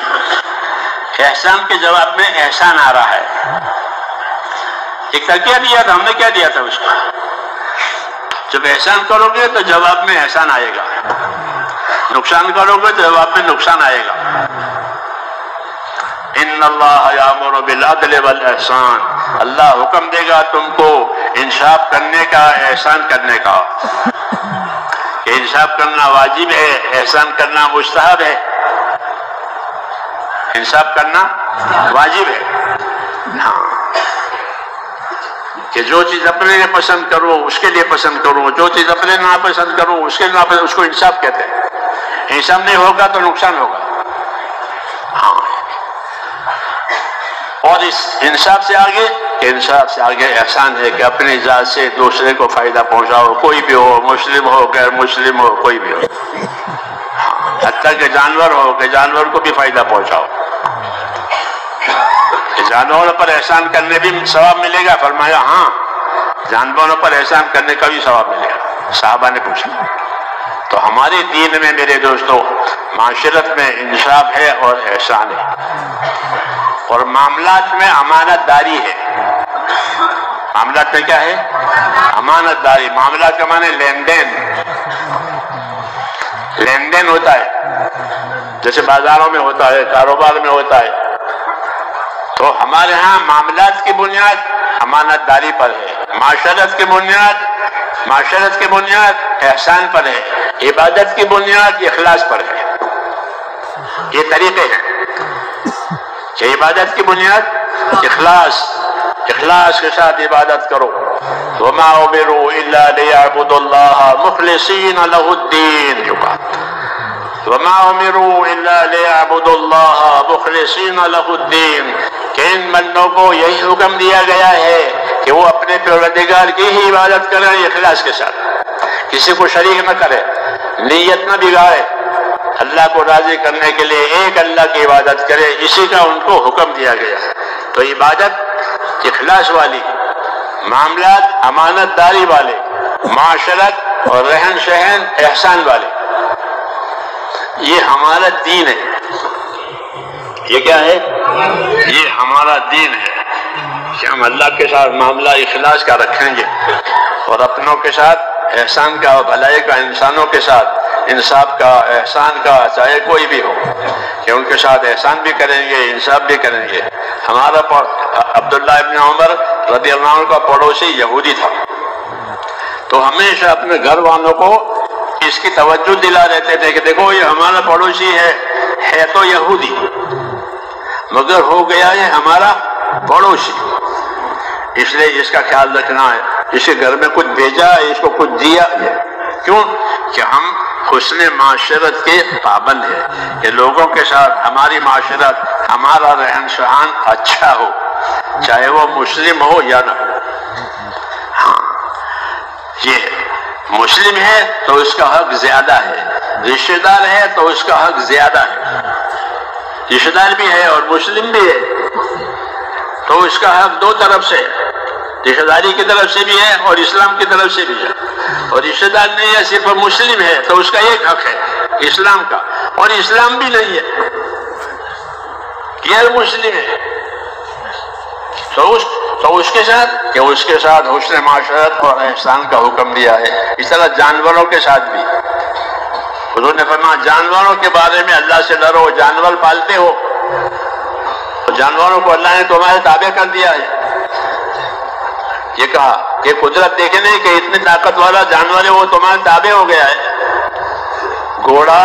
احسان کے جواب میں احسان آ رہا ہے۔ ایک تکیہ دیا تھا، ہم نے کیا دیا تھا اس کو؟ جب احسان کرو گے تو جواب میں احسان آئے گا، نقصان کرو گے تو جواب میں نقصان آئے گا۔ ان اللہ یامر بالعدل والاحسان، اللہ حکم دے گا تم کو انصاف کرنے کا، احسان کرنے کا، کہ انصاف کرنا واجب ہے، احسان کرنا مستحب ہے، انصاف کرنا واجب ہے، ہاں کہ جو چیز اپنے لیے پسند کرو اس کے لیے پسند کرو، جو چیز اپنے ناپسند کرو اس کے لیے ناپسند، اس کو انصاف کہتے ہیں۔ انصاف نہیں ہوگا تو نقصان ہوگا، ہاں۔ اور اس انصاف سے آگے، کہ انصاف سے آگے احسان ہے کہ اپنی ذات سے دوسرے کو فائدہ پہنچاؤ، کوئی بھی ہو، مسلم ہو غیر مسلم ہو، کوئی بھی ہو، حتیٰ کہ جانور ہو کہ جانور کو بھی فائدہ پہنچاؤ، کہ جانوروں پر احسان کرنے بھی ثواب ملے گا، فرمایا ہاں جانوروں پر احسان کرنے کا بھی ثواب ملے گا۔ صحابہ نے پوچھا، تو ہمارے دین میں میرے دوستو معاشرت میں انصاف ہے اور احسان ہے، اور معاملات میں امانت داری ہے، معاملات میں کیا ہے؟ امانت داری. معاملات کا معنی لین دین. لین دین ہوتا ہے جیسے بازاروں میں ہوتا ہے، کاروبار میں ہوتا ہے. تو ہمارے ہاں معاملات کی بنیاد امانت داری پر ہے. معاشرت کی بنیاد احسان پر ہے. عبادت کی بنیاد اخلاص پر ہے. یہ طریقے ہیں کہ عبادت کی بنیاد اخلاص کے ساتھ عبادت کرو. وما امروا الا ليعبدوا الله مخلصين له الدين. وما امروا الا ليعبدوا الله مخلصين له الدين. کہ ان بندوں کو یہی حکم دیا گیا ہے کہ وہ اپنے پروردگار کی ہی عبادت کریں اخلاص کے ساتھ، کسی کو شریک نہ کرے، نیت نہ بگاڑے، اللہ کو راضی کرنے کے لیے ایک اللہ کی عبادت کرے. اسی کا ان کو حکم دیا گیا. تو عبادت اخلاص والی، معاملات امانت داری والے، معاشرت اور رہن سہن احسان والے، یہ ہمارا دین ہے. یہ کیا ہے؟ یہ ہمارا دین ہے کہ ہم اللہ کے ساتھ معاملہ اخلاص کا رکھیں گے اور اپنوں کے ساتھ احسان کا، بھلائی کا، انسانوں کے ساتھ انصاف کا، احسان کا، چاہے کوئی بھی ہو، کہ ان کے ساتھ احسان بھی کریں گے، انصاف بھی کریں گے. ہمارا عبداللہ ابن عمر رضی اللہ عنہ کا پڑوسی یہودی تھا، تو ہمیشہ اپنے گھر والوں کو اس کی توجہ دلا دیتے تھے کہ دیکھو یہ ہمارا پڑوسی ہے تو یہودی، مگر ہو گیا ہے ہمارا پڑوسی، اس لیے اس کا خیال رکھنا ہے. اس کے گھر میں کچھ بھیجا ہے، اس کو کچھ دیا ہے. کیوں؟ کہ ہم حسن معاشرت کے پابند ہیں کہ لوگوں کے ساتھ ہماری معاشرت، ہمارا رہن سہن اچھا ہو، چاہے وہ مسلم ہو یا نہ ہو. ہاں، یہ مسلم ہے تو اس کا حق زیادہ ہے، رشتہ دار ہے تو اس کا حق زیادہ ہے. رشتہ دار بھی ہے اور مسلم بھی ہے تو اس کا حق دو طرف سے، رشتہ داری کی طرف سے بھی ہے اور اسلام کی طرف سے بھی ہے. اور رشتہ دار نہیں ہے، صرف مسلم ہے تو اس کا ایک حق ہے اسلام کا، اور اسلام بھی نہیں ہے، غیر مسلم ہے. تو اس کے ساتھ حسن معاشرت اور احسان کا حکم دیا ہے. اس طرح جانوروں کے ساتھ بھی حضور نے فرمایا جانوروں کے بارے میں اللہ سے ڈرو. جانور پالتے ہو، جانوروں کو اللہ نے تمہارے تابع کر دیا ہے. یہ کہا کہ قدرت دیکھے نہیں کہ اتنی طاقت والا جانور ہے، وہ تمہارے تابع ہو گیا ہے. گھوڑا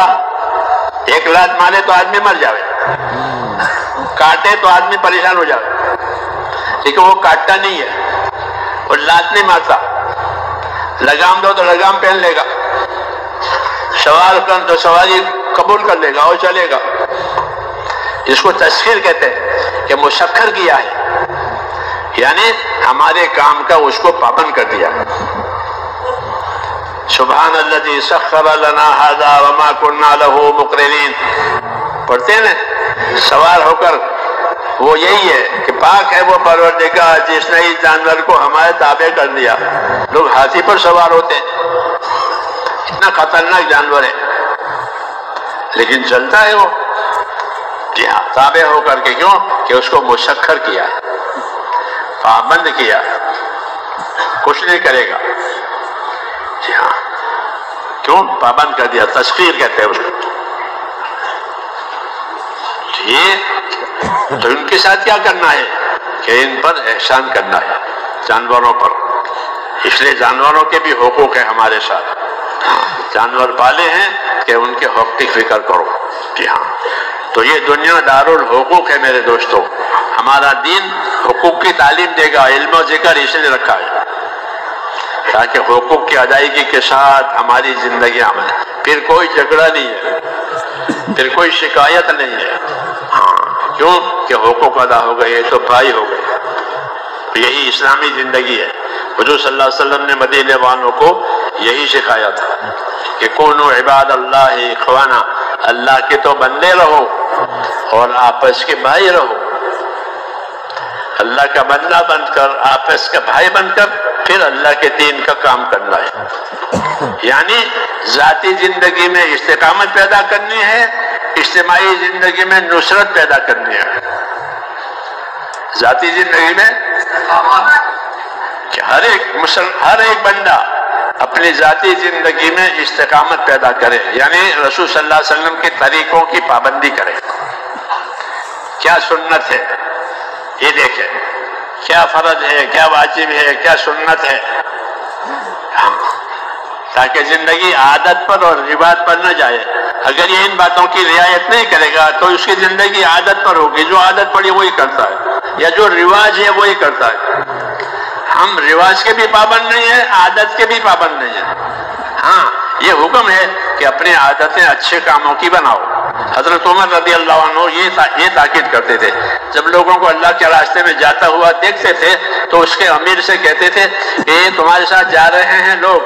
ایک لات مارے تو آدمی مر جاوے، کاٹے تو آدمی پریشان ہو جاوے، لیکن وہ کاٹتا نہیں ہے، وہ لات نہیں مارتا. لگام دو تو لگام پہن لے گا، سوار کر تو سواری قبول کر لے گا اور چلے گا. اس کو تسخیر کہتے ہیں کہ مسخر کیا ہے، یعنی ہمارے کام کا اس کو پابند کر دیا. سبحان الذی سخر لنا ھذا وما كنا له مقرنین پڑھتے ہیں نا سوار ہو کر. وہ یہی ہے کہ پاک ہے وہ پروردگار جس نے اس جانور کو ہمارے تابع کر دیا. لوگ ہاتھی پر سوار ہوتے ہیں، اتنا خطرناک جانور ہے لیکن چلتا ہے وہ. جی ہاں، تابع ہو کر کے. کیوں؟ کہ اس کو مسخر کیا، پابند کیا، کچھ نہیں کرے گا. جی ہاں، کیوں پابند کر دیا؟ تسخیر کہتے ہیں اس کو. تو ان کے ساتھ کیا کرنا ہے کہ ان پر احسان کرنا ہے، جانوروں پر. اس لیے جانوروں کے بھی حقوق ہیں ہمارے ساتھ. جانور پالے ہیں کہ ان کے حق کی فکر کرو. جی ہاں، تو یہ دنیا دارالحقوق ہے میرے دوستوں. ہمارا دین حقوق کی تعلیم دے گا. علم و ذکر اس لیے رکھا ہے تاکہ حقوق کی ادائیگی کے ساتھ ہماری زندگی عمل. پھر کوئی جھگڑا نہیں ہے، پھر کوئی شکایت نہیں ہے. ہاں، کیوں کہ حقوق ادا ہو گئے تو بھائی ہو گئے. یہی اسلامی زندگی ہے. حضور صلی اللہ علیہ وسلم نے مدینے والوں کو یہی سکھایا تھا کہ کونوا عباد اللہ اخوانا، اللہ کے تو بندے رہو اور آپس کے بھائی رہو. اللہ کا بندہ بن کر، آپس کا بھائی بن کر پھر اللہ کے دین کا کام کرنا ہے. یعنی ذاتی زندگی میں استقامت پیدا کرنی ہے، اجتماعی زندگی میں نصرت پیدا کرنی ہے. ذاتی زندگی میں ہر ایک بندہ اپنی ذاتی زندگی میں استقامت پیدا کرے، یعنی رسول صلی اللہ علیہ وسلم کے طریقوں کی پابندی کرے. کیا سنت ہے یہ دیکھیں، کیا فرض ہے، کیا واجب ہے، کیا سنت ہے، تاکہ زندگی عادت پر اور رواج پر نہ جائے. اگر یہ ان باتوں کی رعایت نہیں کرے گا تو اس کی زندگی عادت پر ہوگی، جو عادت پڑی وہی کرتا ہے، یا جو رواج ہے وہی کرتا ہے. ہم رواج کے بھی پابند نہیں ہیں، عادت کے بھی پابند نہیں ہیں. ہاں یہ حکم ہے کہ اپنی عادتیں اچھے کاموں کی بناؤ. حضرت عمر رضی اللہ عنہ یہ تاکید کرتے تھے، جب لوگوں کو اللہ کے راستے میں جاتا ہوا دیکھتے تھے تو اس کے امیر سے کہتے تھے کہ یہ تمہارے ساتھ جا رہے ہیں لوگ.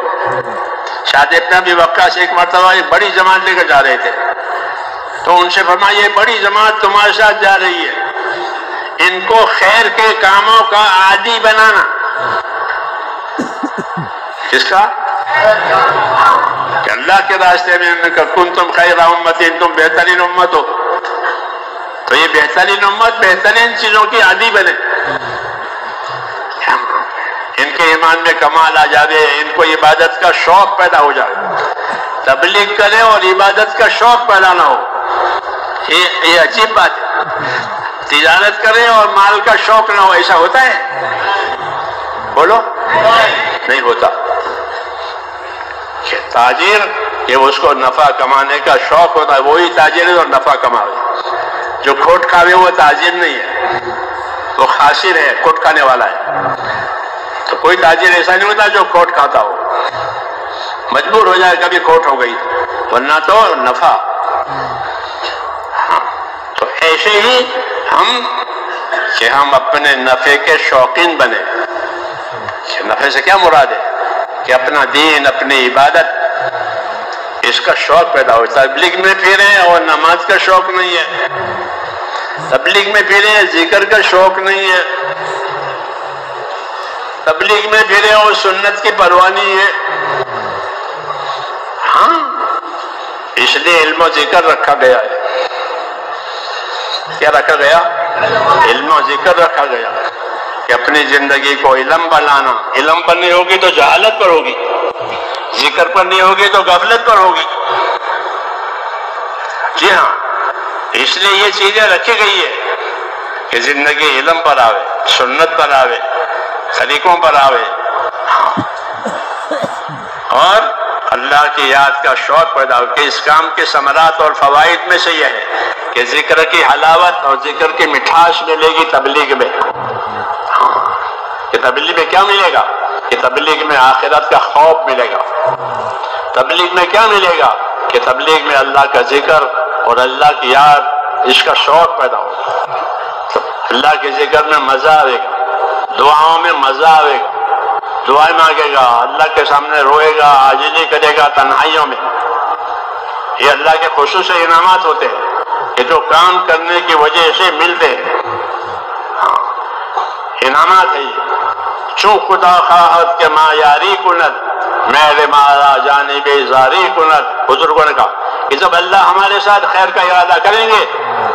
سعد بن ابی وقاص ایک مرتبہ ایک بڑی جماعت لے کر جا رہے تھے، تو ان سے فرمایا یہ بڑی جماعت تمہارے ساتھ جا رہی ہے، ان کو خیر کے کاموں کا عادی بنانا. کس کا؟ کہ اللہ کے راستے میں کنتم خیر امت، تم بہترین امت ہو. تو یہ بہترین امت بہترین چیزوں کی عادی بنے، ان کے ایمان میں کمال آ جائے، ان کو عبادت کا شوق پیدا ہو جائے. تبلیغ کرے اور عبادت کا شوق پیدا نہ ہو، یہ عجیب بات ہے. تجارت کرے اور مال کا شوق نہ ہو، ایسا ہوتا ہے؟ بولو، نہیں ہوتا. تاجر کہ اس کو نفع کمانے کا شوق ہوتا ہے، وہی تاجر ہے اور نفع کماوے. جو کھوٹ کھاوے وہ تاجر نہیں ہے، وہ خاسر ہے، کھوٹ کھانے والا ہے. تو کوئی تاجر ایسا نہیں ہوتا جو کھوٹ کھاتا ہو، مجبور ہو جائے کبھی کھوٹ ہو گئی، ورنہ تو نفع. ہاں تو ایسے ہی ہم اپنے نفع کے شوقین بنے. نفع سے کیا مراد ہے؟ کہ اپنا دین، اپنی عبادت، اس کا شوق پیدا ہو. تبلیغ میں پھرے اور نماز کا شوق نہیں ہے، تبلیغ میں پھرے ذکر کا شوق نہیں ہے، تبلیغ میں پھرے اور سنت کی پرواہ نہیں ہے. ہاں اس لیے علم و ذکر رکھا گیا ہے. کیا رکھا گیا؟ علم و ذکر رکھا گیا کہ اپنی زندگی کو علم بنانا. علم پر نہیں ہوگی تو جہالت پر ہوگی، ذکر پر نہیں ہوگی تو غفلت پر ہوگی. جی ہاں، اس لیے یہ چیزیں رکھی گئی ہے کہ زندگی علم پر آوے، سنت پر آوے، طریقوں پر آوے، اور اللہ کی یاد کا شوق پیدا ہو. کہ اس کام کے ثمرات اور فوائد میں سے یہ ہے کہ ذکر کی حلاوت اور ذکر کی مٹھاس ملے گی تبلیغ میں. کہ تبلیغ میں کیا ملے گا؟ کہ تبلیغ میں آخرت کا خوف ملے گا. تبلیغ میں کیا ملے گا؟ کہ تبلیغ میں اللہ کا ذکر اور اللہ کی یاد، اس کا شوق پیدا ہوگا. اللہ کے ذکر میں مزہ آئے گا، دعاؤں میں مزہ آئے گا، دعائیں مانگے گا، اللہ کے سامنے روئے گا، عاجزی کرے گا تنہائیوں میں. یہ اللہ کے خصوصی انعامات ہوتے ہیں کہ جو کام کرنے کی وجہ سے ملتے ہیں. انعامات ہے یہ. چون خدا خواہد کہ ما یاری کند، میل مارا جانب زاری کند. بزرگوں نے کہا کہ جب اللہ ہمارے ساتھ خیر کا ارادہ کریں گے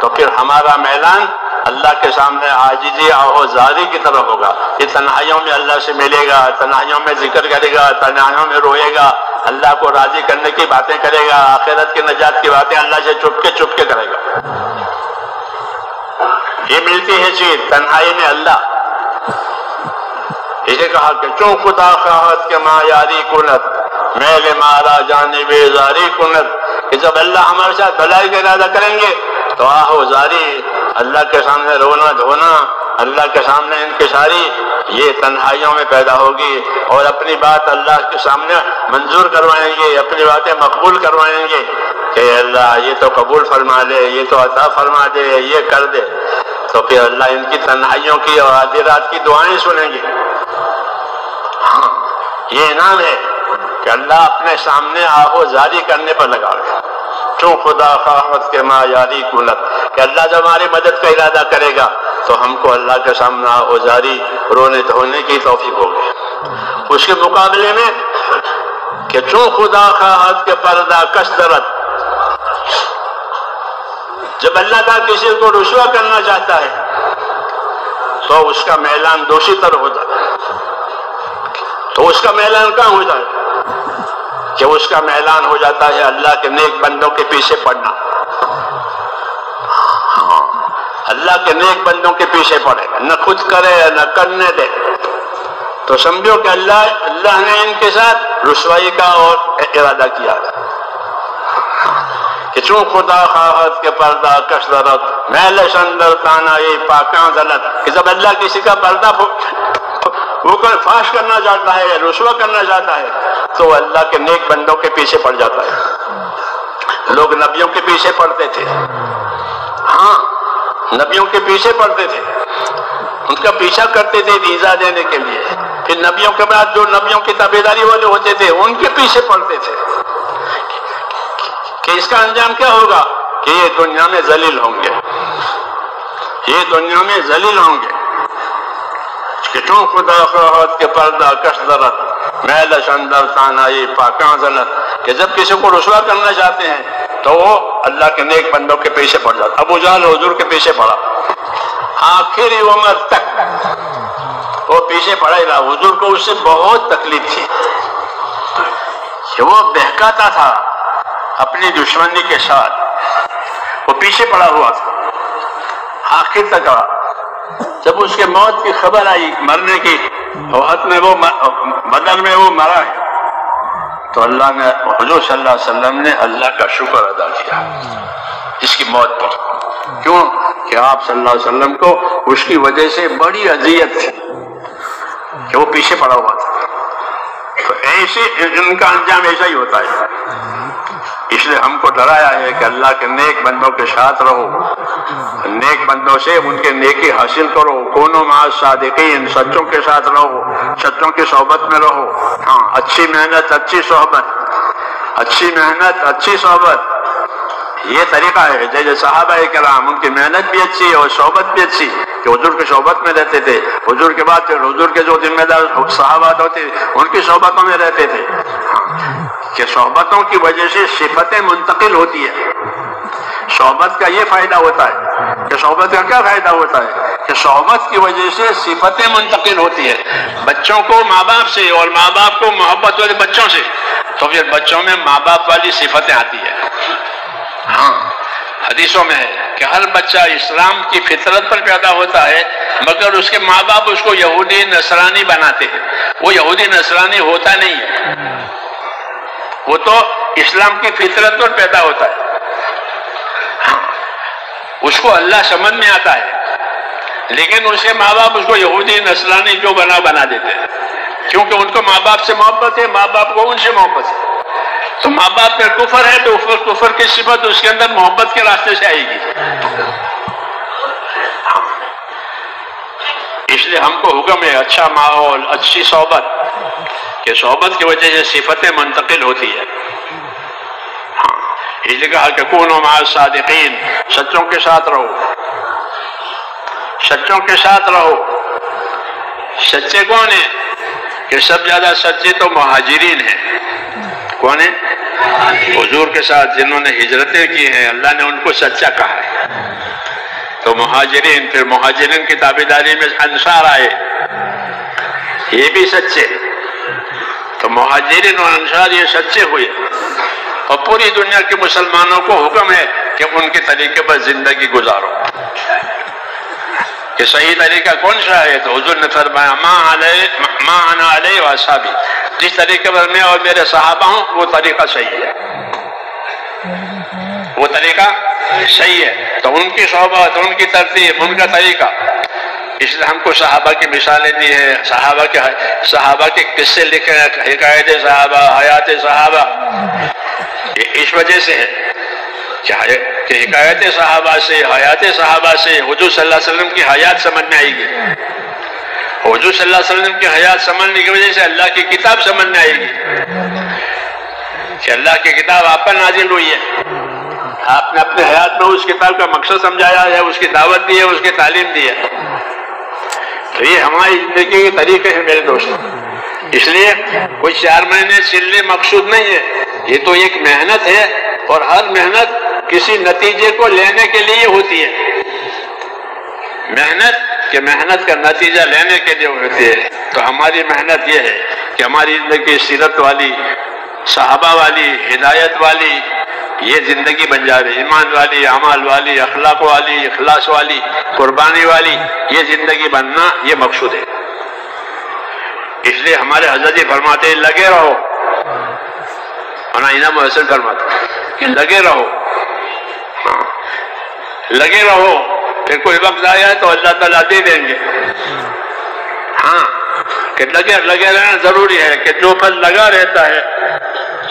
تو پھر ہمارا میلان اللہ کے سامنے عاجزی آہو زاری کی طرف ہوگا. یہ تنہائیوں میں اللہ سے ملے گا، تنہائیوں میں ذکر کرے گا، تنہائیوں میں روئے گا، اللہ کو راضی کرنے کی باتیں کرے گا، آخرت کی نجات کی باتیں اللہ سے چپ کے کرے گا. یہ ملتی ہے چیز تنہائی میں اللہ. اسے کہا کہ چون خدا خواہد کہ ما یاری کند، میل مارا جانب زاری کند. کہ جب اللہ ہمارے ساتھ بھلائی کا ارادہ کریں گے تو آہو زاری، اللہ کے سامنے رونا دھونا، اللہ کے سامنے انکساری، یہ تنہائیوں میں پیدا ہوگی. اور اپنی بات اللہ کے سامنے منظور کروائیں گے، اپنی باتیں مقبول کروائیں گے کہ اللہ یہ تو قبول فرما دے، یہ تو عطا فرما دے، یہ کر دے. تو پھر اللہ ان کی تنہائیوں کی اور آدھی رات کی دعائیں سنیں گے. ہاں یہ انعام ہے کہ اللہ اپنے سامنے آہو زاری کرنے پر لگا گا. چون خدا خواہد کہ ما یاری کند، کہ اللہ جب ہماری مدد کا ارادہ کرے گا تو ہم کو اللہ کے سامنے آہو زاری، رونے دھونے کی توفیق ہوگی. اس کے مقابلے میں کہ چون خدا خواہد کہ پردہ کثرت، جب اللہ کا کسی کو رسوا کرنا چاہتا ہے تو اس کا میلان دوسری طرف ہو جاتا ہے. تو اس کا میلان کہاں ہو جائے کہ اس کا میلان ہو جاتا ہے اللہ کے نیک بندوں کے پیچھے پڑنا. اللہ کے نیک بندوں کے پیچھے پڑے گا، نہ خود کرے نہ کرنے دے، تو سمجھو کہ اللہ نے ان کے ساتھ رسوائی کا اور ارادہ کیا کہ چون خدا خواہد کے پردہ کش درد محلش اندر تانائی پاکاں زلت، کہ جب اللہ کسی کا پردہ وہ فاش کرنا چاہتا ہے، رسوا کرنا چاہتا ہے، تو اللہ کے نیک بندوں کے پیچھے پڑ جاتا ہے. لوگ نبیوں کے پیچھے پڑتے تھے، ہاں نبیوں کے پیچھے پڑتے تھے، ان کا پیچھا کرتے تھے ایذا دینے کے لیے. پھر نبیوں کے بعد جو نبیوں کی تابعداری والے ہوتے تھے ان کے پیچھے پڑتے تھے کہ اس کا انجام کیا ہوگا، کہ یہ دنیا میں ذلیل ہوں گے، یہ دنیا میں ذلیل ہوں گے. کہ چون خدا خواہد کے پردہ کش درد محلش اندر تانائی پاکاں زلت، کہ جب کسی کو رسوا کرنا چاہتے ہیں تو وہ اللہ کے نیک بندوں کے پیچھے پڑ جاتا. ابو جہل حضور کے پیچھے پڑا آخری عمر تک، وہ پیچھے پڑا ہی رہا. حضور کو اس سے بہت تکلیف تھی کہ وہ بہکاتا تھا اپنی دشمنی کے ساتھ، وہ پیچھے پڑا ہوا تھا آخر تک رہا. جب اس کے موت کی خبر آئی مرنے کی، وقت میں وہ بدر میں وہ مرا ہے، تو اللہ نے حضور صلی اللہ علیہ وسلم نے اللہ کا شکر ادا کیا اس کی موت پر. کیوں کہ آپ صلی اللہ علیہ وسلم کو اس کی وجہ سے بڑی اذیت تھی کہ وہ پیچھے پڑا ہوا تھا. تو ایسے ان کا انجام ایسا ہی ہوتا ہے. اس لیے ہم کو ڈرایا ہے کہ اللہ کے نیک بندوں کے ساتھ رہو، نیک بندوں سے ان کے نیکی حاصل کرو. کونوا مع الصادقین، سچوں کے ساتھ رہو، سچوں کی صحبت میں رہو. ہاں اچھی محنت اچھی صحبت، اچھی محنت اچھی صحبت، یہ طریقہ ہے. جیسے صحابہ کرام ان کی محنت بھی اچھی اور صحبت بھی اچھی، کہ حضور کی صحبت میں رہتے تھے. حضور کے بعد پھر حضور کے جو ذمہ دار صحابہ ہوتے ان کی صحبتوں میں رہتے تھے. کہ صحبتوں کی وجہ سے صفتیں منتقل ہوتی ہے. صحبت کا یہ فائدہ ہوتا ہے کہ صحبت کا کیا فائدہ ہوتا ہے کہ صحبت کی وجہ سے صفتیں منتقل ہوتی ہے بچوں کو ماں باپ سے، اور ماں باپ کو محبت والے بچوں سے، تو پھر بچوں میں ماں باپ والی صفتیں آتی ہیں. ہاں حدیثوں میں ہے کہ ہر بچہ اسلام کی فطرت پر پیدا ہوتا ہے، مگر اس کے ماں باپ اس کو یہودی نصرانی بناتے ہیں. وہ یہودی نصرانی ہوتا نہیں ہے، وہ تو اسلام کی فطرت پر پیدا ہوتا ہے. اس کو اللہ سمجھ میں آتا ہے، لیکن اس کے ماں باپ اس کو یہودی نصرانی جو بنا دیتے ہیں، کیونکہ ان کو ماں باپ سے محبت ہے، ماں باپ کو ان سے محبت ہے. تو ماں باپ میں کفر ہے تو کفر کی صفت اس کے اندر محبت کے راستے سے آئے گی. اس لیے ہم کو حکم ہے اچھا ماحول، اچھی صحبت، کہ صحبت کی وجہ سے صفتیں منتقل ہوتی ہے. اس لیے کہا کہ کونوا مع الصادقین، سچوں کے ساتھ رہو، سچوں کے ساتھ رہو. سچے کون ہیں؟ کہ سب زیادہ سچے تو مہاجرین ہیں. کون ہیں؟ حضور کے ساتھ جنہوں نے ہجرتیں کی ہیں، اللہ نے ان کو سچا کہا ہے. تو مہاجرین، پھر مہاجرین کی تابعداری میں انصار آئے، یہ بھی سچے. تو مہاجرین اور انصار یہ سچے ہوئے، اور پوری دنیا کے مسلمانوں کو حکم ہے کہ ان کے طریقے پر زندگی گزارو. کہ صحیح طریقہ کون سا ہے؟ تو حضور نے فرمایا ما انا علیہ واصحابی، جس طریقے پر میں اور میرے صحابہ ہوں وہ طریقہ صحیح ہے، وہ طریقہ صحیح ہے. تو ان کی صحبت، ان کی ترتیب، ان کا طریقہ. اس لیے ہم کو صحابہ کی مثالیں دی ہیں، صحابہ کے قصے لکھے ہیں، حکایت صحابہ، حیات صحابہ. اس وجہ سے ہے کہ حکایت صحابہ سے، حیات صحابہ سے حضور صلی اللہ علیہ وسلم کی حیات سمجھ میں آئے گی. حضور صلی اللہ علیہ وسلم کی حیات سمجھنے کی وجہ سے اللہ کی کتاب سمجھ میں آئے گی کہ اللہ کی کتاب آپ پر نازل ہوئی ہے. آپ نے اپنے حیات میں اس کتاب کا مقصد سمجھایا ہے، اس کی دعوت دی ہے، اس کی تعلیم دی ہے. تو یہ ہماری زندگی کے طریقے ہیں میرے دوست. اس لیے کوئی 4 مہینے چلنے مقصود نہیں ہے، یہ تو ایک محنت ہے، اور ہر محنت کسی نتیجے کو لینے کے لیے ہوتی ہے. محنت کہ محنت کا نتیجہ لینے کے لیے ہوتی ہے. تو ہماری محنت یہ ہے کہ ہماری زندگی سیرت والی، صحابہ والی، ہدایت والی یہ زندگی بن جائے، ایمان والی، اعمال والی، اخلاق والی، اخلاص والی، قربانی والی یہ زندگی بننا یہ مقصود ہے۔ اس لیے ہمارے حضرت جی فرماتے ہیں لگے رہو، انہیں محسن فرماتے کہ لگے رہو، ہاں لگے رہو، پھر کوئی وقت آیا تو اللہ تعالیٰ دے دیں گے۔ ہاں کہ لگے رہنا ضروری ہے کہ جو پھل لگا رہتا ہے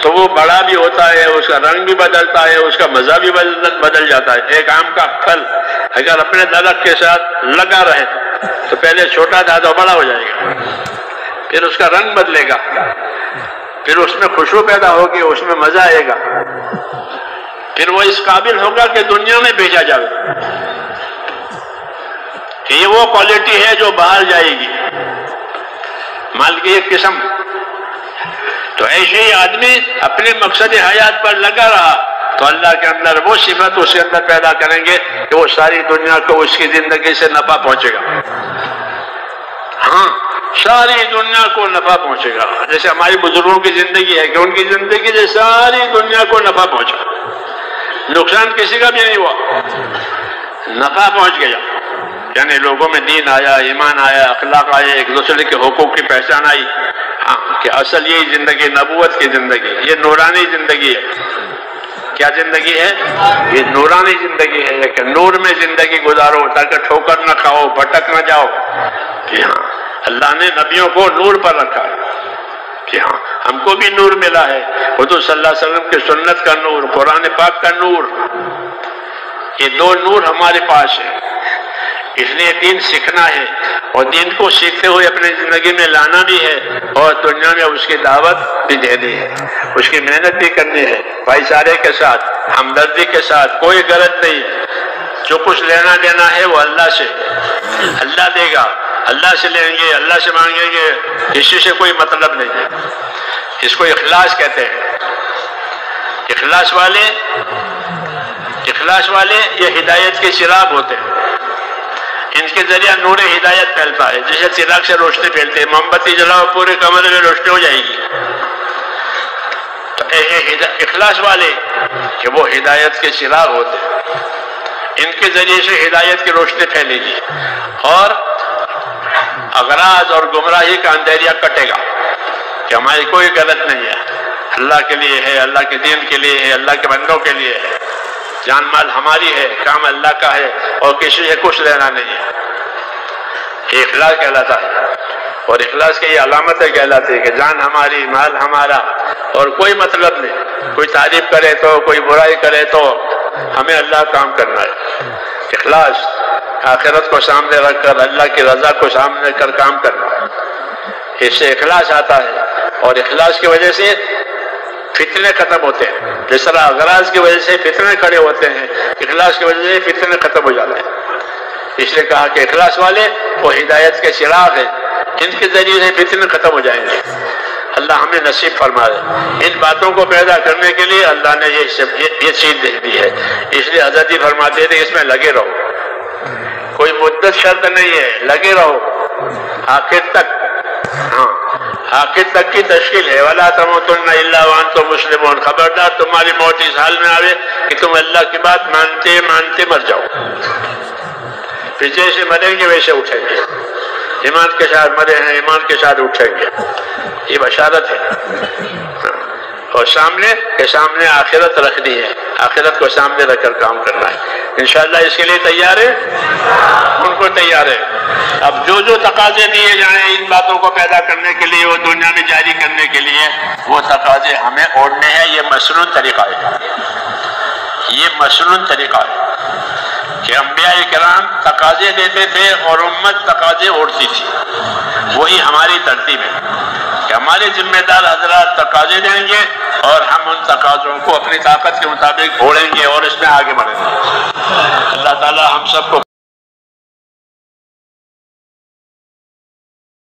تو وہ بڑا بھی ہوتا ہے، اس کا رنگ بھی بدلتا ہے، اس کا مزہ بھی بدل جاتا ہے۔ ایک آم کا پھل اگر اپنے درخت کے ساتھ لگا رہے تو پہلے چھوٹا تھا تو بڑا ہو جائے گا، پھر اس کا رنگ بدلے گا، پھر اس میں خوشبو پیدا ہوگی، اس میں مزہ آئے گا، پھر وہ اس قابل ہوگا کہ دنیا میں بیچا جائے، کہ یہ وہ کوالٹی ہے جو باہر جائے گی، مال کی ایک قسم۔ تو ایسے ہی آدمی اپنے مقصد حیات پر لگا رہا تو اللہ کے اندر وہ صفت اس کے اندر پیدا کریں گے کہ وہ ساری دنیا کو اس کی زندگی سے نفع پہنچے گا۔ ہاں ساری دنیا کو نفع پہنچے گا، جیسے ہماری بزرگوں کی زندگی ہے کہ ان کی زندگی سے ساری دنیا کو نفع پہنچا، نقصان کسی کا بھی نہیں ہوا، نفع پہنچ گیا، یعنی لوگوں میں دین آیا، ایمان آیا، اخلاق آئے، ایک دوسرے کے حقوق کی پہچان آئی۔ ہاں کہ اصل یہی زندگی نبوت کی زندگی، یہ نورانی زندگی ہے۔ کیا زندگی ہے؟ یہ نورانی زندگی ہے کہ نور میں زندگی گزارو تاکہ ٹھوکر نہ کھاؤ، بھٹک نہ جاؤ۔ کہ ہاں اللہ نے نبیوں کو نور پر رکھا ہے، کہ ہاں ہم کو بھی نور ملا ہے، حضور صلی اللہ علیہ وسلم کی سنت کا نور، قرآن پاک کا نور، یہ دو نور ہمارے پاس ہے۔ اس لیے دین سیکھنا ہے اور دین کو سیکھتے ہوئے اپنی زندگی میں لانا بھی ہے اور دنیا میں اس کی دعوت بھی دینی ہے، اس کی محنت بھی کرنی ہے، بھائی چارے کے ساتھ، ہمدردی کے ساتھ، کوئی غرض نہیں ہے۔ جو کچھ لینا دینا ہے وہ اللہ سے، اللہ دے گا، اللہ سے لیں گے، اللہ سے مانگیں گے، کسی سے کوئی مطلب نہیں ہے۔ اس کو اخلاص کہتے ہیں۔ اخلاص والے یہ ہدایت کے چراغ ہوتے ہیں، ان کے ذریعہ نور ہدایت پھیلتا ہے، جیسے چراغ سے روشنی پھیلتے ہیں، موم بتی جلاؤ پورے کمرے میں روشنی ہو جائے گی۔ تو اخلاص والے کہ وہ ہدایت کے چراغ ہوتے ہیں، ان کے ذریعے سے ہدایت کی روشنی پھیلے گی اور اغراض اور گمراہی کا اندھیریا کٹے گا کہ ہماری کوئی غلط نہیں ہے، اللہ کے لیے ہے، اللہ کے دین کے لیے ہے، اللہ کے بندوں کے لیے ہے، جان مال ہماری ہے، کام اللہ کا ہے اور کسی سے کچھ لینا نہیں ہے۔ یہ اخلاص کہلاتا ہے اور اخلاص کی یہ علامتیں کہلاتی ہے کہ جان ہماری، مال ہمارا اور کوئی مطلب نہیں، کوئی تعریف کرے تو کوئی برائی کرے تو ہمیں اللہ کام کرنا ہے۔ اخلاص آخرت کو سامنے رکھ کر اللہ کی رضا کو سامنے کر کام کرنا، اس سے اخلاص آتا ہے اور اخلاص کی وجہ سے فتنے ختم ہوتے ہیں۔ جس طرح اغراض کی وجہ سے فتنے کھڑے ہوتے ہیں، اخلاص کی وجہ سے فتنے ختم ہو جاتے ہیں۔ اس لیے کہا کہ اخلاص والے وہ ہدایت کے چراغ ہیں، ان کے ذریعے سے فتنے ختم ہو جائیں گے۔ اللہ ہمیں نصیب فرما دے۔ ان باتوں کو پیدا کرنے کے لیے اللہ نے یہ چیز دے دی ہے، اس لیے حضرت جی فرماتے تھے اس میں لگے رہو، کوئی مدت شرط نہیں ہے، لگے رہو آخر تک۔ ہاں آخر تک کی تشکیل ہے، وَلَا تَمُوتُنَّ إِلَّا وَأَنْتُم مُسْلِمُونَ، خبردار تمہاری موت اس حال میں آوے کہ تم اللہ کی بات مانتے مانتے مر جاؤ، پھر جیسے مریں گے ویسے اٹھیں گے، ایمان کے ساتھ مرے ہیں ایمان کے ساتھ اٹھیں گے، یہ بشارت ہے۔ اور سامنے آخرت رکھنی ہے، آخرت کو سامنے رکھ کر کام کرنا ہے۔ انشاءاللہ اس کے لیے تیار ہے، ان کو تیار ہے۔ اب جو تقاضے دیے جائیں ان باتوں کو پیدا کرنے کے لیے، وہ دنیا میں جاری کرنے کے لیے، وہ تقاضے ہمیں اوڑھنے ہیں۔ یہ مصنون طریقہ ہے، یہ مصنون طریقہ ہے کہ انبیاء کرام تقاضے دیتے تھے اور امت تقاضے اوڑھتی تھی۔ وہی ہماری ترتیب ہے کہ ہمارے ذمہ دار حضرات تقاضے دیں گے اور ہم ان تقاضوں کو اپنی طاقت کے مطابق اوڑھیں گے اور اس میں آگے بڑھیں گے۔ اللہ تعالی ہم سب کو